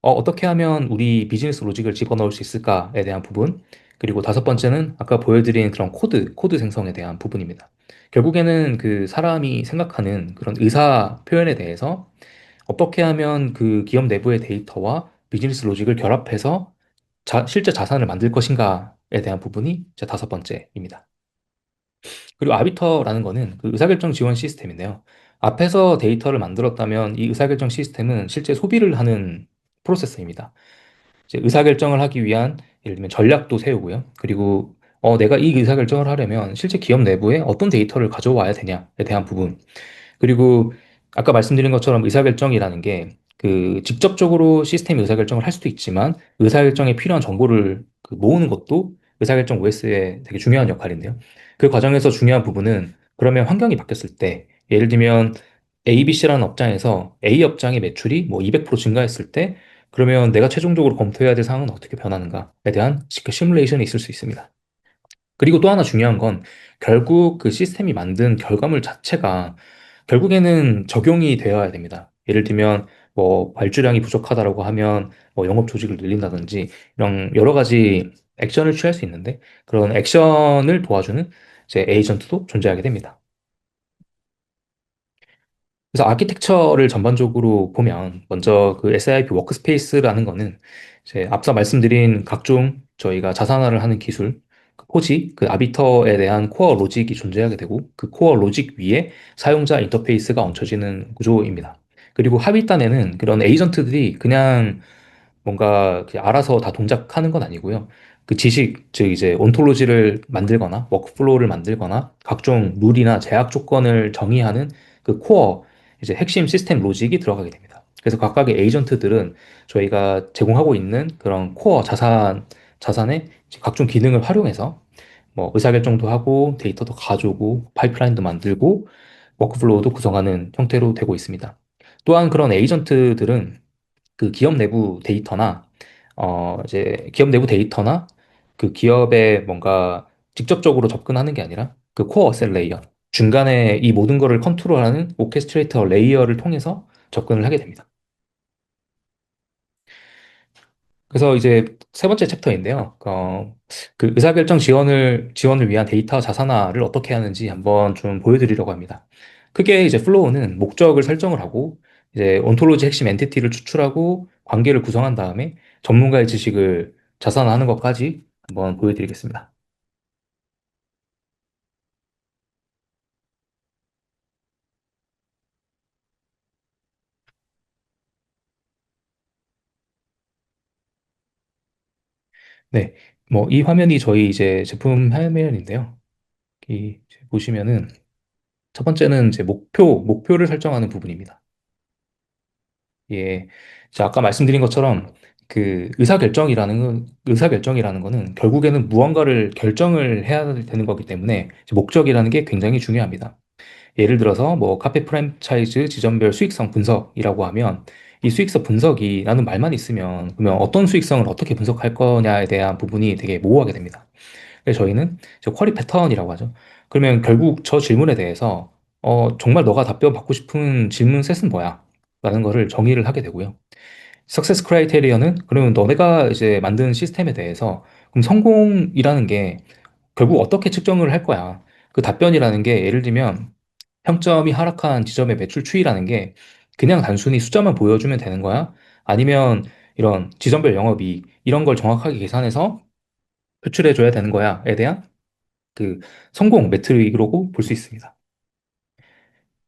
어떻게 하면 우리 비즈니스 로직을 집어넣을 수 있을까에 대한 부분, 그리고 다섯 번째는 아까 보여드린 그런 코드 생성에 대한 부분입니다. 결국에는 그 사람이 생각하는 그런 의사 표현에 대해서 어떻게 하면 그 기업 내부의 데이터와 비즈니스 로직을 결합해서 실제 자산을 만들 것인가에 대한 부분이 제 다섯 번째입니다. 그리고 아비터라는 거는 그 의사결정 지원 시스템인데요. 앞에서 데이터를 만들었다면 이 의사결정 시스템은 실제 소비를 하는 프로세스입니다. 이제 의사결정을 하기 위한 예를 들면 전략도 세우고요. 그리고 내가 이 의사결정을 하려면 실제 기업 내부에 어떤 데이터를 가져와야 되냐에 대한 부분. 그리고 아까 말씀드린 것처럼 의사결정이라는 게 그 직접적으로 시스템이 의사결정을 할 수도 있지만 의사결정에 필요한 정보를 그 모으는 것도 의사결정 OS의 되게 중요한 역할인데요. 그 과정에서 중요한 부분은 그러면 환경이 바뀌었을 때 예를 들면 ABC라는 업장에서 A 업장의 매출이 뭐 200% 증가했을 때 그러면 내가 최종적으로 검토해야 될 상황은 어떻게 변하는가에 대한 시뮬레이션이 있을 수 있습니다. 그리고 또 하나 중요한 건 결국 그 시스템이 만든 결과물 자체가 결국에는 적용이 되어야 됩니다. 예를 들면 뭐 발주량이 부족하다라고 하면 뭐 영업 조직을 늘린다든지 이런 여러 가지 액션을 취할 수 있는데 그런 액션을 도와주는 이제 에이전트도 존재하게 됩니다. 그래서 아키텍처를 전반적으로 보면 먼저 그 SIP 워크스페이스라는 거는 이제 앞서 말씀드린 각종 저희가 자산화를 하는 기술, 그 포지, 그 아비터에 대한 코어 로직이 존재하게 되고 그 코어 로직 위에 사용자 인터페이스가 얹혀지는 구조입니다. 그리고 하위단에는 그런 에이전트들이 그냥 뭔가 알아서 다 동작하는 건 아니고요. 그 지식, 즉 이제 온톨로지를 만들거나 워크플로우를 만들거나 각종 룰이나 제약 조건을 정의하는 그 코어, 이제 핵심 시스템 로직이 들어가게 됩니다. 그래서 각각의 에이전트들은 저희가 제공하고 있는 그런 코어 자산의 이제 각종 기능을 활용해서 뭐 의사결정도 하고 데이터도 가져오고 파이프라인도 만들고 워크플로우도 구성하는 형태로 되고 있습니다. 또한 그런 에이전트들은 그 기업 내부 데이터나 이제 기업 내부 데이터나 그 기업에 뭔가 직접적으로 접근하는 게 아니라 그 코어 셀 레이어 중간에 이 모든 거를 컨트롤하는 오케스트레이터 레이어를 통해서 접근을 하게 됩니다. 그래서 이제 세 번째 챕터인데요. 그 의사결정 지원을 위한 데이터 자산화를 어떻게 하는지 한번 좀 보여드리려고 합니다. 크게 이제 플로우는 목적을 설정을 하고, 이제 온톨로지 핵심 엔티티를 추출하고, 관계를 구성한 다음에 전문가의 지식을 자산화하는 것까지 한번 보여드리겠습니다. 네. 뭐, 이 화면이 저희 이제 제품 화면인데요. 이제 보시면은 첫 번째는 이제 목표를 설정하는 부분입니다. 예. 자, 아까 말씀드린 것처럼 그 의사결정이라는 거는 결국에는 무언가를 결정을 해야 되는 거기 때문에 이제 목적이라는 게 굉장히 중요합니다. 예를 들어서 뭐 카페 프랜차이즈 지점별 수익성 분석이라고 하면 이 수익성 분석이라는 말만 있으면 그러면 어떤 수익성을 어떻게 분석할 거냐에 대한 부분이 되게 모호하게 됩니다. 그래서 저희는 이제 쿼리 패턴이라고 하죠. 그러면 결국 저 질문에 대해서 정말 너가 답변 받고 싶은 질문 셋은 뭐야? 라는 거를 정의를 하게 되고요. 석세스 크라이테리어는 그러면 너네가 이제 만든 시스템에 대해서 그럼 성공이라는 게 결국 어떻게 측정을 할 거야? 그 답변이라는 게 예를 들면 평점이 하락한 지점의 매출 추이라는 게 그냥 단순히 숫자만 보여주면 되는 거야? 아니면 이런 지점별 영업이익 이런 걸 정확하게 계산해서 표출해줘야 되는 거야?에 대한 그 성공 매트릭으로 볼 수 있습니다.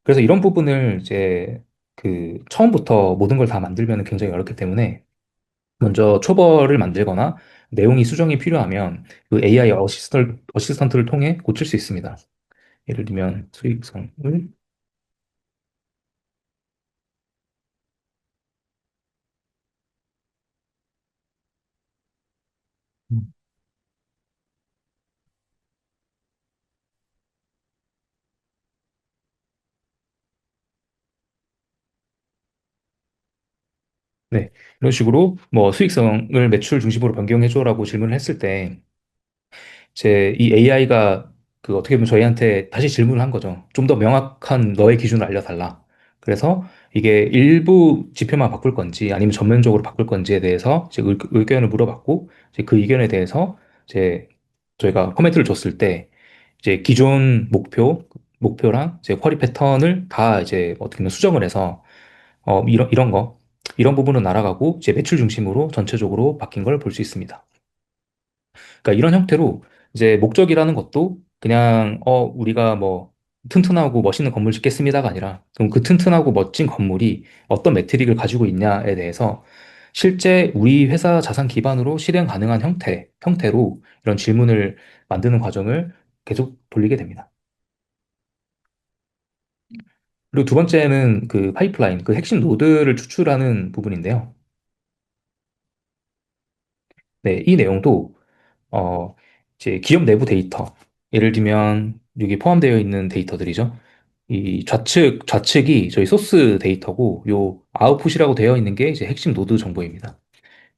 그래서 이런 부분을 이제 그 처음부터 모든 걸 다 만들면 굉장히 어렵기 때문에 먼저 초벌을 만들거나 내용이 수정이 필요하면 그 AI 어시스턴트를 통해 고칠 수 있습니다. 예를 들면 수익성을 음. 네, 이런 식으로 뭐 수익성을 매출 중심으로 변경해줘라고 질문을 했을 때 이제 이 AI가 그 어떻게 보면 저희한테 다시 질문을 한 거죠. 좀 더 명확한 너의 기준을 알려달라. 그래서 이게 일부 지표만 바꿀 건지 아니면 전면적으로 바꿀 건지에 대해서 이제 의견을 물어봤고 이제 그 의견에 대해서 이제 저희가 코멘트를 줬을 때 이제 기존 목표랑 이제 쿼리 패턴을 다 이제 어떻게 보면 수정을 해서 이런 부분은 날아가고 이제 매출 중심으로 전체적으로 바뀐 걸 볼 수 있습니다. 그러니까 이런 형태로 이제 목적이라는 것도 그냥 우리가 뭐 튼튼하고 멋있는 건물 짓겠습니다가 아니라 그럼 그 튼튼하고 멋진 건물이 어떤 매트릭을 가지고 있냐에 대해서 실제 우리 회사 자산 기반으로 실행 가능한 형태로 이런 질문을 만드는 과정을 계속 돌리게 됩니다. 그리고 두 번째는 그 파이프라인, 그 핵심 노드를 추출하는 부분인데요. 네, 이 내용도 어, 이제 기업 내부 데이터, 예를 들면 여기 포함되어 있는 데이터들이죠. 이 좌측이 저희 소스 데이터고, 요 아웃풋이라고 되어 있는 게 이제 핵심 노드 정보입니다.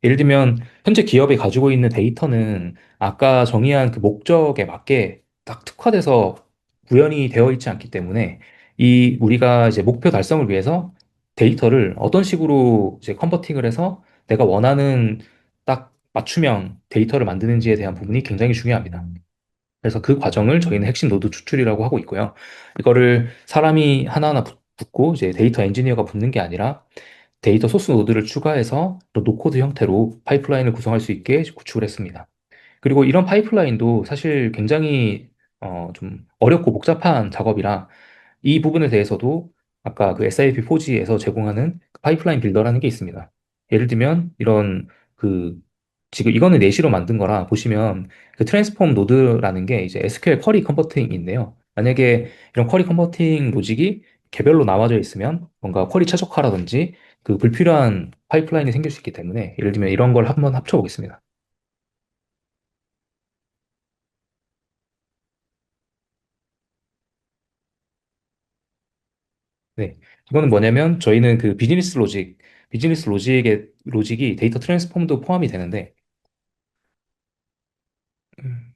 예를 들면 현재 기업이 가지고 있는 데이터는 아까 정의한 그 목적에 맞게 딱 특화돼서 구현이 되어 있지 않기 때문에 이 우리가 이제 목표 달성을 위해서 데이터를 어떤 식으로 이제 컨버팅을 해서 내가 원하는 딱 맞춤형 데이터를 만드는지에 대한 부분이 굉장히 중요합니다. 그래서 그 과정을 저희는 핵심 노드 추출이라고 하고 있고요. 이거를 사람이 하나하나 붙고 이제 데이터 엔지니어가 붙는 게 아니라 데이터 소스 노드를 추가해서 또 노코드 형태로 파이프라인을 구성할 수 있게 구축을 했습니다. 그리고 이런 파이프라인도 사실 굉장히 좀 어렵고 복잡한 작업이라 이 부분에 대해서도 아까 그 SIP 4G에서 제공하는 파이프라인 빌더라는 게 있습니다. 예를 들면 이런 그 지금 이거는 내시로 만든 거라 보시면 그 트랜스폼 노드라는 게 이제 SQL 쿼리 컨버팅인데요. 만약에 이런 쿼리 컨버팅 로직이 개별로 나와져 있으면 뭔가 쿼리 최적화라든지 그 불필요한 파이프라인이 생길 수 있기 때문에 예를 들면 이런 걸 한번 합쳐보겠습니다. 네. 이거는 뭐냐면 저희는 그 비즈니스 로직이 데이터 트랜스폼도 포함이 되는데 음,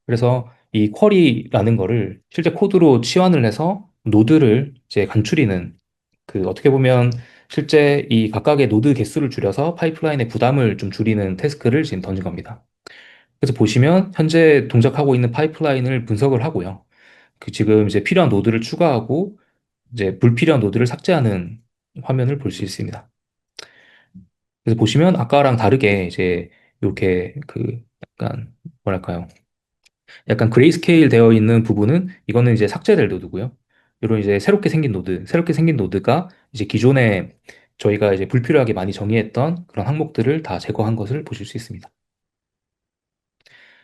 그래서 이 쿼리라는 거를 실제 코드로 치환을 해서 노드를 이제 간추리는 그 어떻게 보면 실제 이 각각의 노드 개수를 줄여서 파이프라인의 부담을 좀 줄이는 태스크를 지금 던진 겁니다. 그래서 보시면 현재 동작하고 있는 파이프라인을 분석을 하고요. 그 지금 이제 필요한 노드를 추가하고 이제 불필요한 노드를 삭제하는 화면을 볼 수 있습니다. 그래서 보시면 아까랑 다르게 이제 이렇게 그 약간 뭐랄까요? 약간 그레이스케일 되어 있는 부분은 이거는 이제 삭제될 노드고요. 이런 이제 새롭게 생긴 노드가 이제 기존에 저희가 이제 불필요하게 많이 정의했던 그런 항목들을 다 제거한 것을 보실 수 있습니다.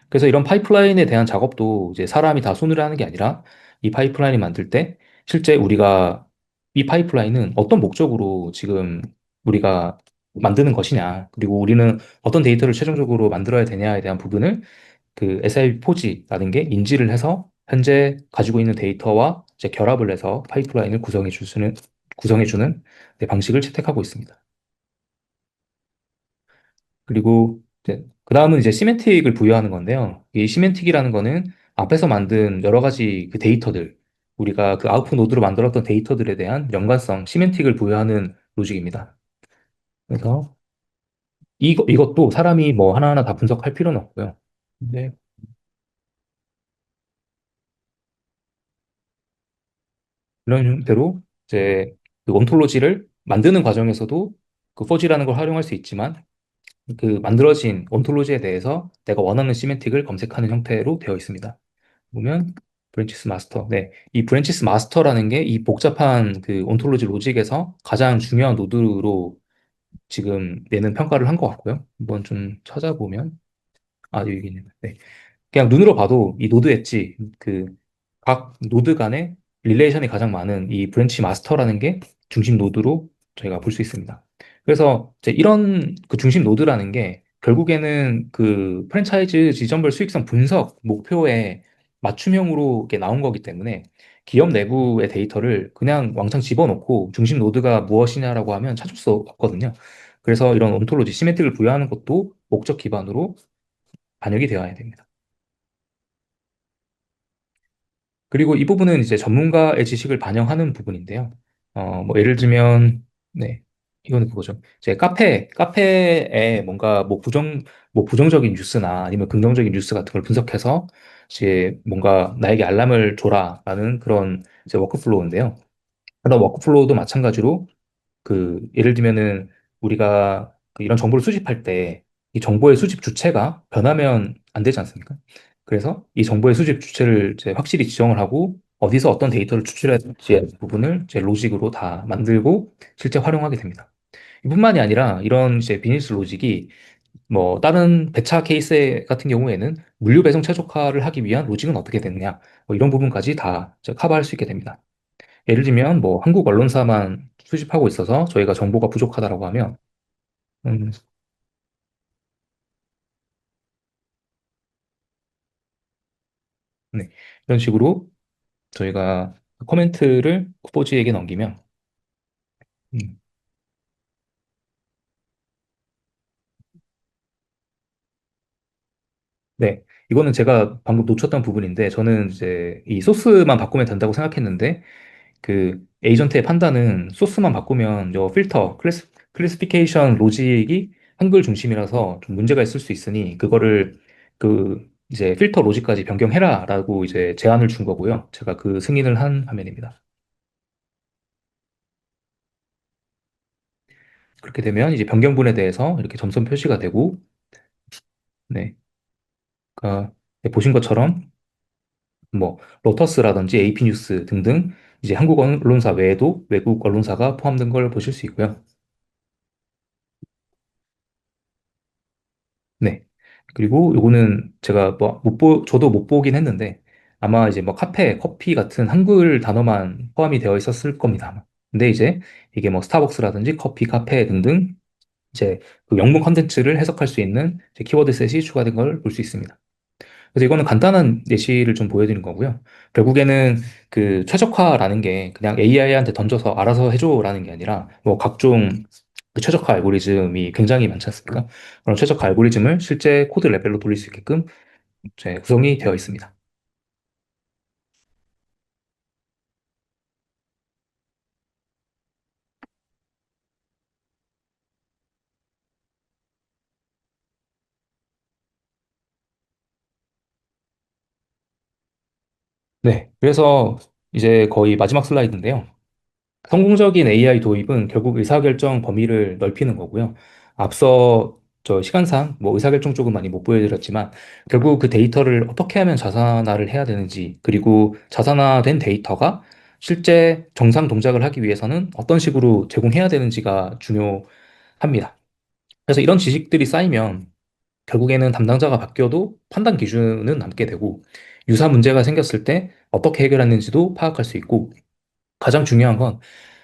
그래서 이런 파이프라인에 대한 작업도 이제 사람이 다 손으로 하는 게 아니라 이 파이프라인을 만들 때 실제 우리가 이 파이프라인은 어떤 목적으로 지금 우리가 만드는 것이냐, 그리고 우리는 어떤 데이터를 최종적으로 만들어야 되냐에 대한 부분을 그 SIP4G라는 게 인지를 해서 현재 가지고 있는 데이터와 이제 결합을 해서 파이프라인을 구성해주는 네, 방식을 채택하고 있습니다. 그리고 그 다음은 이제 시멘틱을 부여하는 건데요. 이 시멘틱이라는 거는 앞에서 만든 여러 가지 그 데이터들, 우리가 그 아웃풋 노드로 만들었던 데이터들에 대한 연관성, 시멘틱을 부여하는 로직입니다. 그래서 이것도 사람이 뭐 하나하나 다 분석할 필요는 없고요. 네. 이런 형태로 이제 그 온톨로지를 만드는 과정에서도 그 포지라는 걸 활용할 수 있지만 그 만들어진 온톨로지에 대해서 내가 원하는 시멘틱을 검색하는 형태로 되어 있습니다. 보면 브랜치스 마스터. 네, 이 브랜치스 마스터라는 게 이 복잡한 그 온톨로지 로직에서 가장 중요한 노드로 지금 내는 평가를 한 것 같고요. 한번 좀 찾아보면 여기 있네요. 네. 그냥 눈으로 봐도 이 노드 엣지, 그 각 노드 간의 릴레이션이 가장 많은 이 브랜치 마스터라는 게 중심 노드로 저희가 볼 수 있습니다. 그래서 이제 이런 그 중심 노드라는 게 결국에는 그 프랜차이즈 지점별 수익성 분석 목표에 맞춤형으로 이렇게 나온 거기 때문에 기업 내부의 데이터를 그냥 왕창 집어넣고 중심 노드가 무엇이냐라고 하면 찾을 수 없거든요. 그래서 이런 온톨로지, 시메트를 부여하는 것도 목적 기반으로 반영이 되어야 됩니다. 그리고 이 부분은 이제 전문가의 지식을 반영하는 부분인데요. 뭐 예를 들면, 네, 이거는 그거죠. 이제 카페에 뭔가 뭐 부정적인 뉴스나 아니면 긍정적인 뉴스 같은 걸 분석해서 이제 뭔가 나에게 알람을 줘라라는 그런 이제 워크플로우인데요. 그런 워크플로우도 마찬가지로 그 예를 들면은 우리가 그 이런 정보를 수집할 때 이 정보의 수집 주체가 변하면 안 되지 않습니까? 그래서 이 정보의 수집 주체를 이제 확실히 지정을 하고 어디서 어떤 데이터를 추출해야 될지 부분을 이제 로직으로 다 만들고 실제 활용하게 됩니다. 이뿐만이 아니라 이런 이제 비즈니스 로직이 뭐 다른 배차 케이스 같은 경우에는 물류 배송 최적화를 하기 위한 로직은 어떻게 되느냐 뭐 이런 부분까지 다 이제 커버할 수 있게 됩니다. 예를 들면 뭐 한국 언론사만 수집하고 있어서 저희가 정보가 부족하다라고 하면 음, 네. 이런 식으로 저희가 코멘트를 후보지에게 넘기면 음, 네. 이거는 제가 방금 놓쳤던 부분인데 저는 이제 이 소스만 바꾸면 된다고 생각했는데 그 에이전트의 판단은 소스만 바꾸면 요 필터, 클래시피케이션 로직이 한글 중심이라서 좀 문제가 있을 수 있으니 그거를 그 이제 필터 로직까지 변경해라라고 이제 제안을 준 거고요. 제가 그 승인을 한 화면입니다. 그렇게 되면 이제 변경분에 대해서 이렇게 점선 표시가 되고 네. 그러니까 네, 보신 것처럼 뭐 로터스라든지 AP뉴스 등등 이제 한국 언론사 외에도 외국 언론사가 포함된 걸 보실 수 있고요. 네. 그리고 요거는 제가 뭐 저도 못 보긴 했는데 아마 이제 뭐 카페, 커피 같은 한글 단어만 포함이 되어 있었을 겁니다. 아마. 근데 이제 이게 뭐 스타벅스라든지 커피, 카페 등등 이제 그 영문 컨텐츠를 해석할 수 있는 이제 키워드 셋이 추가된 걸 볼 수 있습니다. 그래서 이거는 간단한 예시를 좀 보여드린 거고요. 결국에는 그 최적화라는 게 그냥 AI한테 던져서 알아서 해줘라는 게 아니라 뭐 각종 그 최적화 알고리즘이 굉장히 많지 않습니까? 그런 최적화 알고리즘을 실제 코드 레벨로 돌릴 수 있게끔 이제 구성이 되어 있습니다. 네. 그래서 이제 거의 마지막 슬라이드인데요. 성공적인 AI 도입은 결국 의사결정 범위를 넓히는 거고요. 앞서 저 시간상 뭐 의사결정 쪽은 많이 못 보여드렸지만 결국 그 데이터를 어떻게 하면 자산화를 해야 되는지 그리고 자산화된 데이터가 실제 정상 동작을 하기 위해서는 어떤 식으로 제공해야 되는지가 중요합니다. 그래서 이런 지식들이 쌓이면 결국에는 담당자가 바뀌어도 판단 기준은 남게 되고 유사 문제가 생겼을 때 어떻게 해결했는지도 파악할 수 있고 가장 중요한 건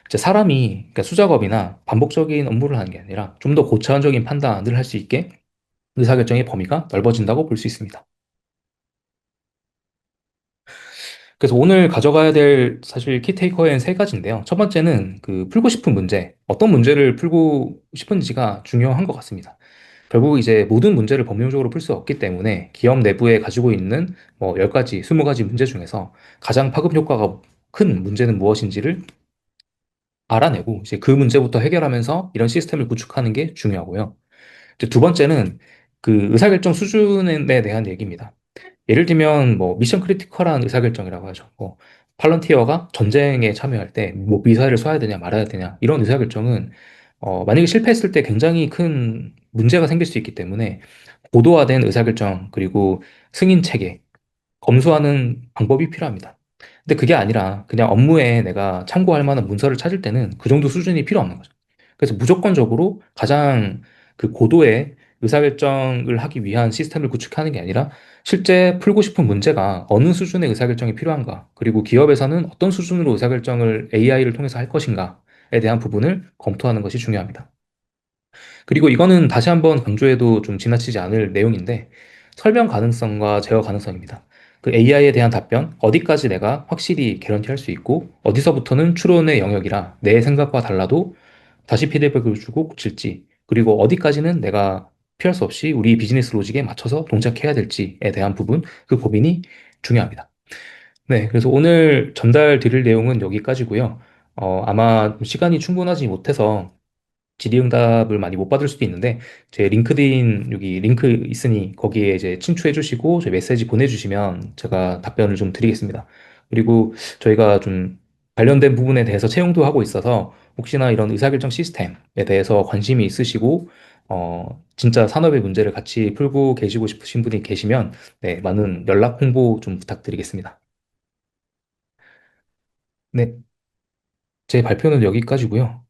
이제 사람이 그러니까 수작업이나 반복적인 업무를 하는 게 아니라 좀 더 고차원적인 판단을 할 수 있게 의사결정의 범위가 넓어진다고 볼 수 있습니다. 그래서 오늘 가져가야 될 사실 키테이크어웨이는 세 가지인데요. 첫 번째는 그 풀고 싶은 문제, 어떤 문제를 풀고 싶은지가 중요한 것 같습니다. 결국 이제 모든 문제를 법률적으로 풀 수 없기 때문에 기업 내부에 가지고 있는 뭐 10가지, 20가지 문제 중에서 가장 파급 효과가 큰 문제는 무엇인지를 알아내고 이제 그 문제부터 해결하면서 이런 시스템을 구축하는 게 중요하고요. 이제 두 번째는 그 의사결정 수준에 대한 얘기입니다. 예를 들면 뭐 미션 크리티컬한 의사결정이라고 하죠. 팔런티어가 전쟁에 참여할 때 뭐 미사일을 쏴야 되냐 말아야 되냐 이런 의사결정은 만약에 실패했을 때 굉장히 큰 문제가 생길 수 있기 때문에 고도화된 의사결정 그리고 승인 체계 검수하는 방법이 필요합니다. 근데 그게 아니라 그냥 업무에 내가 참고할 만한 문서를 찾을 때는 그 정도 수준이 필요 없는 거죠. 그래서 무조건적으로 가장 그 고도의 의사결정을 하기 위한 시스템을 구축하는 게 아니라 실제 풀고 싶은 문제가 어느 수준의 의사결정이 필요한가, 그리고 기업에서는 어떤 수준으로 의사결정을 AI를 통해서 할 것인가에 대한 부분을 검토하는 것이 중요합니다. 그리고 이거는 다시 한번 강조해도 좀 지나치지 않을 내용인데 설명 가능성과 제어 가능성입니다. 그 AI에 대한 답변, 어디까지 내가 확실히 개런티 할 수 있고, 어디서부터는 추론의 영역이라 내 생각과 달라도 다시 피드백을 주고 고칠지, 그리고 어디까지는 내가 피할 수 없이 우리 비즈니스 로직에 맞춰서 동작해야 될지에 대한 부분, 그 고민이 중요합니다. 네, 그래서 오늘 전달 드릴 내용은 여기까지고요. 아마 시간이 충분하지 못해서 질의응답을 많이 못 받을 수도 있는데 제 링크드인 여기 링크 있으니 거기에 이제 친추해 주시고 저 메시지 보내주시면 제가 답변을 좀 드리겠습니다. 그리고 저희가 좀 관련된 부분에 대해서 채용도 하고 있어서 혹시나 이런 의사결정 시스템에 대해서 관심이 있으시고 진짜 산업의 문제를 같이 풀고 계시고 싶으신 분이 계시면 네, 많은 연락 홍보 좀 부탁드리겠습니다. 네, 제 발표는 여기까지고요.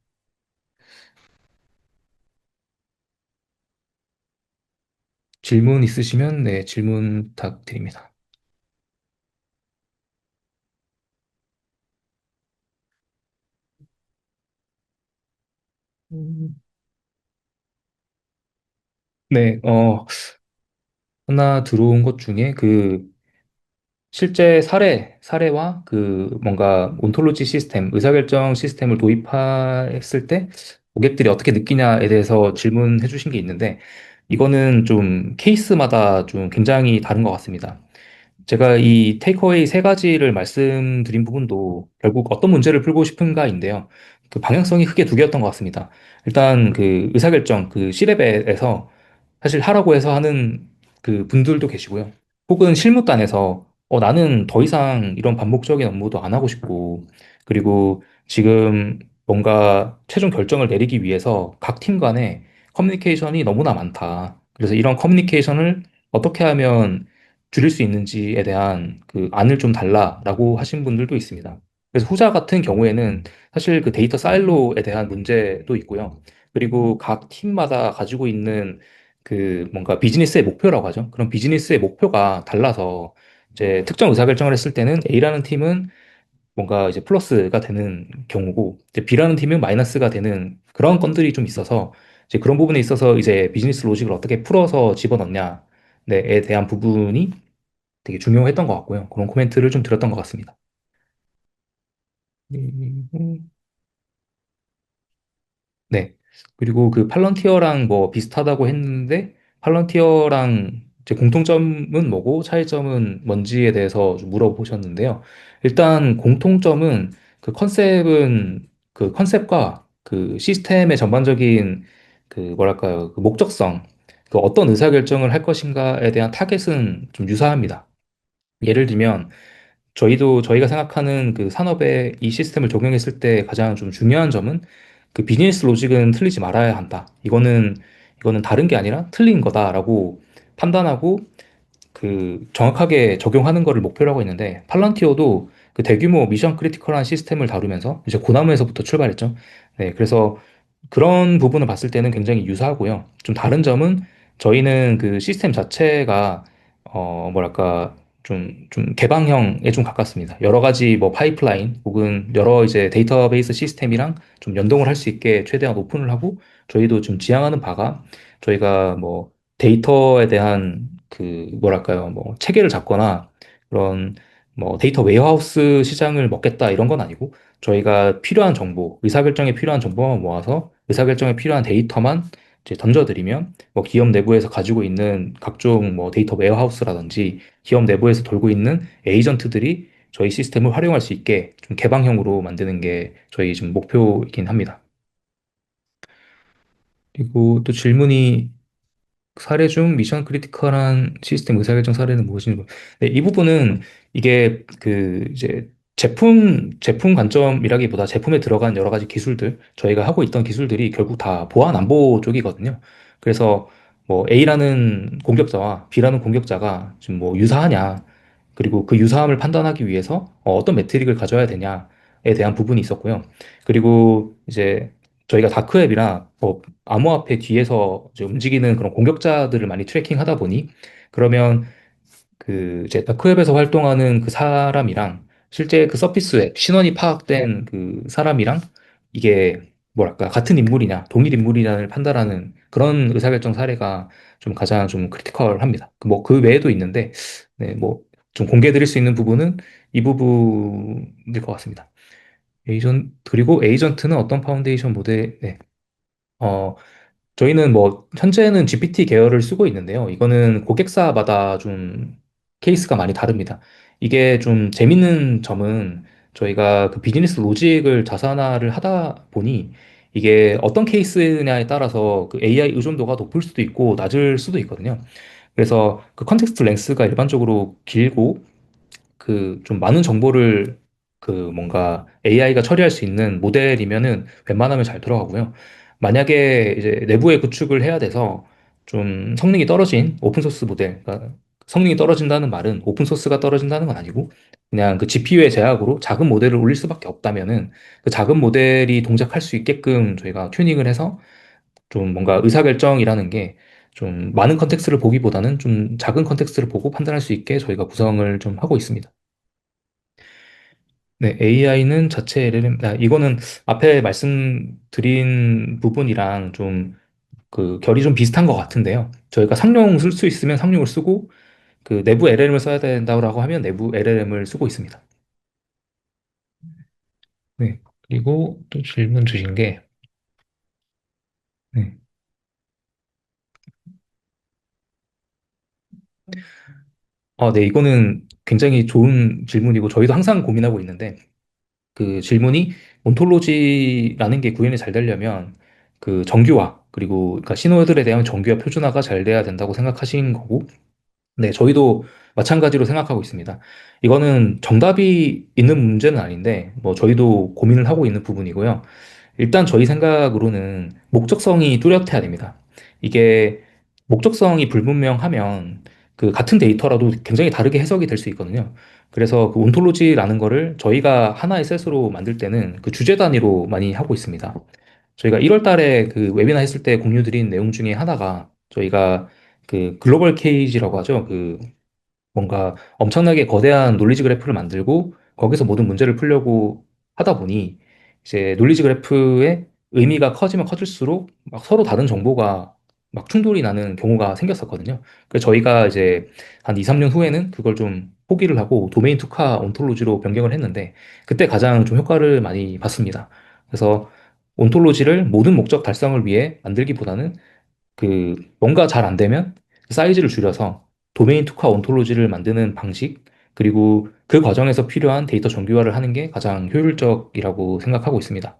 질문 있으시면 네, 질문 부탁드립니다. 음. 네, 하나 들어온 것 중에 그 실제 사례와 그 뭔가 온톨로지 시스템, 의사결정 시스템을 도입했을 때 고객들이 어떻게 느끼냐에 대해서 질문해 주신 게 있는데 이거는 좀 케이스마다 좀 굉장히 다른 것 같습니다. 제가 이 테이크어웨이 세 가지를 말씀드린 부분도 결국 어떤 문제를 풀고 싶은가인데요. 그 방향성이 크게 두 개였던 것 같습니다. 일단 그 의사결정, 그 C레벨에서 사실 하라고 해서 하는 그 분들도 계시고요. 혹은 실무단에서 나는 더 이상 이런 반복적인 업무도 안 하고 싶고, 그리고 지금 뭔가 최종 결정을 내리기 위해서 각 팀 간에 커뮤니케이션이 너무나 많다. 그래서 이런 커뮤니케이션을 어떻게 하면 줄일 수 있는지에 대한 그 안을 좀 달라라고 하신 분들도 있습니다. 그래서 후자 같은 경우에는 사실 그 데이터 사일로에 대한 문제도 있고요. 그리고 각 팀마다 가지고 있는 그 뭔가 비즈니스의 목표라고 하죠. 그런 비즈니스의 목표가 달라서 이제 특정 의사결정을 했을 때는 A라는 팀은 뭔가 이제 플러스가 되는 경우고 이제 B라는 팀은 마이너스가 되는 그런 건들이 좀 있어서 이제 그런 부분에 있어서 이제 비즈니스 로직을 어떻게 풀어서 집어넣냐에 대한 부분이 되게 중요했던 것 같고요. 그런 코멘트를 좀 드렸던 것 같습니다. 음, 네. 그리고 그 팔런티어랑 뭐 비슷하다고 했는데 팔런티어랑 이제 공통점은 뭐고 차이점은 뭔지에 대해서 좀 물어보셨는데요. 일단 공통점은 그 컨셉은 그 컨셉과 그 시스템의 전반적인 그 뭐랄까요 그 목적성 그 어떤 의사결정을 할 것인가에 대한 타겟은 좀 유사합니다. 예를 들면 저희가 생각하는 그 산업에 이 시스템을 적용했을 때 가장 좀 중요한 점은 그 비즈니스 로직은 틀리지 말아야 한다. 이거는 다른 게 아니라 틀린 거다라고 판단하고 그 정확하게 적용하는 거를 목표로 하고 있는데 팔란티어도 그 대규모 미션 크리티컬한 시스템을 다루면서 이제 고나무에서부터 출발했죠. 네, 그래서 그런 부분을 봤을 때는 굉장히 유사하고요. 좀 다른 점은 저희는 그 시스템 자체가 뭐랄까 좀 개방형에 좀 가깝습니다. 여러 가지 뭐 파이프라인 혹은 여러 이제 데이터베이스 시스템이랑 좀 연동을 할 수 있게 최대한 오픈을 하고 저희도 좀 지향하는 바가 저희가 뭐 데이터에 대한 그 뭐랄까요 뭐 체계를 잡거나 그런 뭐 데이터 웨어하우스 시장을 먹겠다 이런 건 아니고 저희가 필요한 정보, 의사결정에 필요한 정보만 모아서 의사결정에 필요한 데이터만 이제 던져드리면 뭐 기업 내부에서 가지고 있는 각종 뭐 데이터 웨어하우스라든지 기업 내부에서 돌고 있는 에이전트들이 저희 시스템을 활용할 수 있게 좀 개방형으로 만드는 게 저희 지금 목표이긴 합니다. 그리고 또 질문이 사례 중 미션 크리티컬한 시스템 의사결정 사례는 무엇인지 네, 이 부분은 이게 그 이제 제품 관점이라기보다 제품에 들어간 여러 가지 기술들, 저희가 하고 있던 기술들이 결국 다 보안 안보 쪽이거든요. 그래서 뭐 A라는 공격자와 B라는 공격자가 지금 뭐 유사하냐, 그리고 그 유사함을 판단하기 위해서 어떤 매트릭을 가져야 되냐에 대한 부분이 있었고요. 그리고 이제 저희가 다크웹이나 뭐 암호화폐 뒤에서 이제 움직이는 그런 공격자들을 많이 트래킹 하다 보니 그러면 그 이제 다크웹에서 활동하는 그 사람이랑 실제 그 서피스 웹 신원이 파악된 그 사람이랑 이게 뭐랄까 같은 인물이냐 동일 인물이냐를 판단하는 그런 의사결정 사례가 좀 가장 좀 크리티컬합니다. 뭐 그 외에도 있는데 네, 뭐 좀 공개 드릴 수 있는 부분은 이 부분일 것 같습니다. 그리고 에이전트는 어떤 파운데이션 모델, 네. 어, 저희는 뭐 현재는 GPT 계열을 쓰고 있는데요. 이거는 고객사마다 좀 케이스가 많이 다릅니다. 이게 좀 재밌는 점은 저희가 그 비즈니스 로직을 자산화를 하다 보니 이게 어떤 케이스냐에 따라서 그 AI 의존도가 높을 수도 있고 낮을 수도 있거든요. 그래서 그 컨텍스트 랭스가 일반적으로 길고 그 좀 많은 정보를 그 뭔가 AI가 처리할 수 있는 모델이면은 웬만하면 잘 들어가고요. 만약에 이제 내부에 구축을 해야 돼서 좀 성능이 떨어진 오픈소스 모델, 그러니까 성능이 떨어진다는 말은 오픈소스가 떨어진다는 건 아니고 그냥 그 GPU의 제약으로 작은 모델을 올릴 수밖에 없다면은 그 작은 모델이 동작할 수 있게끔 저희가 튜닝을 해서 좀 뭔가 의사결정이라는 게 좀 많은 컨텍스트를 보기보다는 좀 작은 컨텍스트를 보고 판단할 수 있게 저희가 구성을 좀 하고 있습니다. 네, AI는 자체 LLM, 이거는 앞에 말씀드린 부분이랑 좀 그 결이 좀 비슷한 것 같은데요. 저희가 상용 쓸 수 있으면 상용을 쓰고 그 내부 LLM을 써야 된다고 하면 내부 LLM을 쓰고 있습니다. 네. 그리고 또 질문 주신 게, 네. 네, 이거는 굉장히 좋은 질문이고 저희도 항상 고민하고 있는데 그 질문이 온톨로지라는 게 구현이 잘 되려면 그 정규화 그리고 그러니까 신호들에 대한 정규화 표준화가 잘 돼야 된다고 생각하신 거고 네, 저희도 마찬가지로 생각하고 있습니다. 이거는 정답이 있는 문제는 아닌데 뭐 저희도 고민을 하고 있는 부분이고요. 일단 저희 생각으로는 목적성이 뚜렷해야 됩니다. 이게 목적성이 불분명하면 그 같은 데이터라도 굉장히 다르게 해석이 될 수 있거든요. 그래서 그 온톨로지라는 거를 저희가 하나의 셋으로 만들 때는 그 주제 단위로 많이 하고 있습니다. 저희가 1월 달에 그 웨비나 했을 때 공유드린 내용 중에 하나가 저희가 그 글로벌 케이지라고 하죠. 그 뭔가 엄청나게 거대한 논리지 그래프를 만들고 거기서 모든 문제를 풀려고 하다 보니 이제 논리지 그래프의 의미가 커지면 커질수록 막 서로 다른 정보가 막 충돌이 나는 경우가 생겼었거든요. 그래서 저희가 이제 한 2, 3년 후에는 그걸 좀 포기를 하고 도메인 특화 온톨로지로 변경을 했는데 그때 가장 좀 효과를 많이 봤습니다. 그래서 온톨로지를 모든 목적 달성을 위해 만들기보다는 그 뭔가 잘 안 되면 사이즈를 줄여서 도메인 특화 온톨로지를 만드는 방식, 그리고 그 과정에서 필요한 데이터 정규화를 하는 게 가장 효율적이라고 생각하고 있습니다.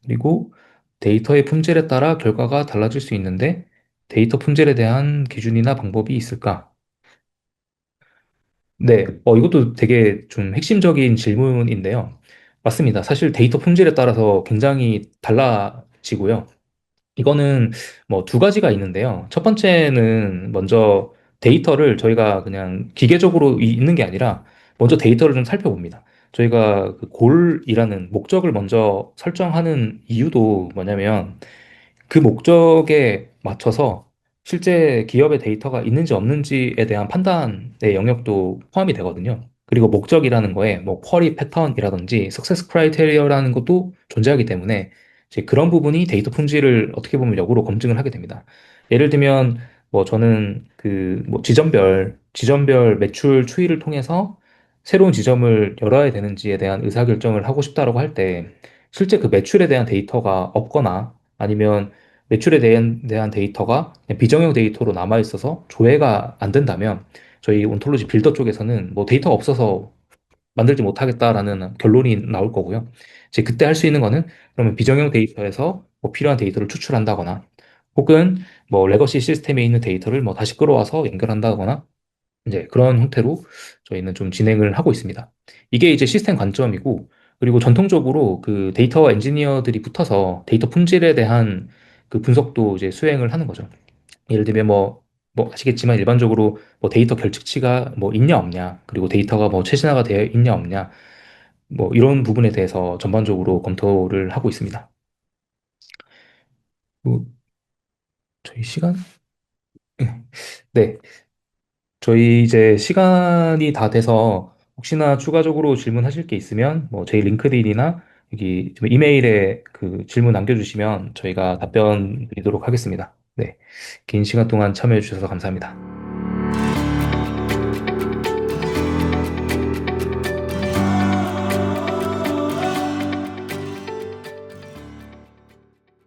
그리고 데이터의 품질에 따라 결과가 달라질 수 있는데 데이터 품질에 대한 기준이나 방법이 있을까? 네, 이것도 되게 좀 핵심적인 질문인데요. 맞습니다. 사실 데이터 품질에 따라서 굉장히 달라지고요. 이거는 뭐 두 가지가 있는데요. 첫 번째는 먼저 데이터를 저희가 그냥 기계적으로 있는 게 아니라 먼저 데이터를 좀 살펴봅니다. 저희가 그 골이라는 목적을 먼저 설정하는 이유도 뭐냐면 그 목적에 맞춰서 실제 기업의 데이터가 있는지 없는지에 대한 판단의 영역도 포함이 되거든요. 그리고 목적이라는 거에 뭐 쿼리 패턴이라든지 석세스 크라이테리어라는 것도 존재하기 때문에 이제 그런 부분이 데이터 품질을 어떻게 보면 역으로 검증을 하게 됩니다. 예를 들면 뭐 저는 그 뭐 지점별 매출 추이를 통해서 새로운 지점을 열어야 되는지에 대한 의사결정을 하고 싶다라고 할 때 실제 그 매출에 대한 데이터가 없거나 아니면 매출에 대한 데이터가 그냥 비정형 데이터로 남아 있어서 조회가 안 된다면 저희 온톨로지 빌더 쪽에서는 뭐 데이터가 없어서 만들지 못하겠다라는 결론이 나올 거고요. 이제 그때 할 수 있는 거는 그러면 비정형 데이터에서 뭐 필요한 데이터를 추출한다거나 혹은 뭐 레거시 시스템에 있는 데이터를 뭐 다시 끌어와서 연결한다거나 이제 그런 형태로 저희는 좀 진행을 하고 있습니다. 이게 이제 시스템 관점이고, 그리고 전통적으로 그 데이터 엔지니어들이 붙어서 데이터 품질에 대한 그 분석도 이제 수행을 하는 거죠. 예를 들면 뭐 아시겠지만 일반적으로 뭐 데이터 결측치가 뭐 있냐 없냐, 그리고 데이터가 뭐 최신화가 되어 있냐 없냐, 뭐 이런 부분에 대해서 전반적으로 검토를 하고 있습니다. 뭐 저희 시간? 네. 저희 이제 시간이 다 돼서 혹시나 추가적으로 질문하실 게 있으면 뭐 저희 링크드인이나 여기 좀 이메일에 그 질문 남겨주시면 저희가 답변 드리도록 하겠습니다. 네. 긴 시간 동안 참여해 주셔서 감사합니다.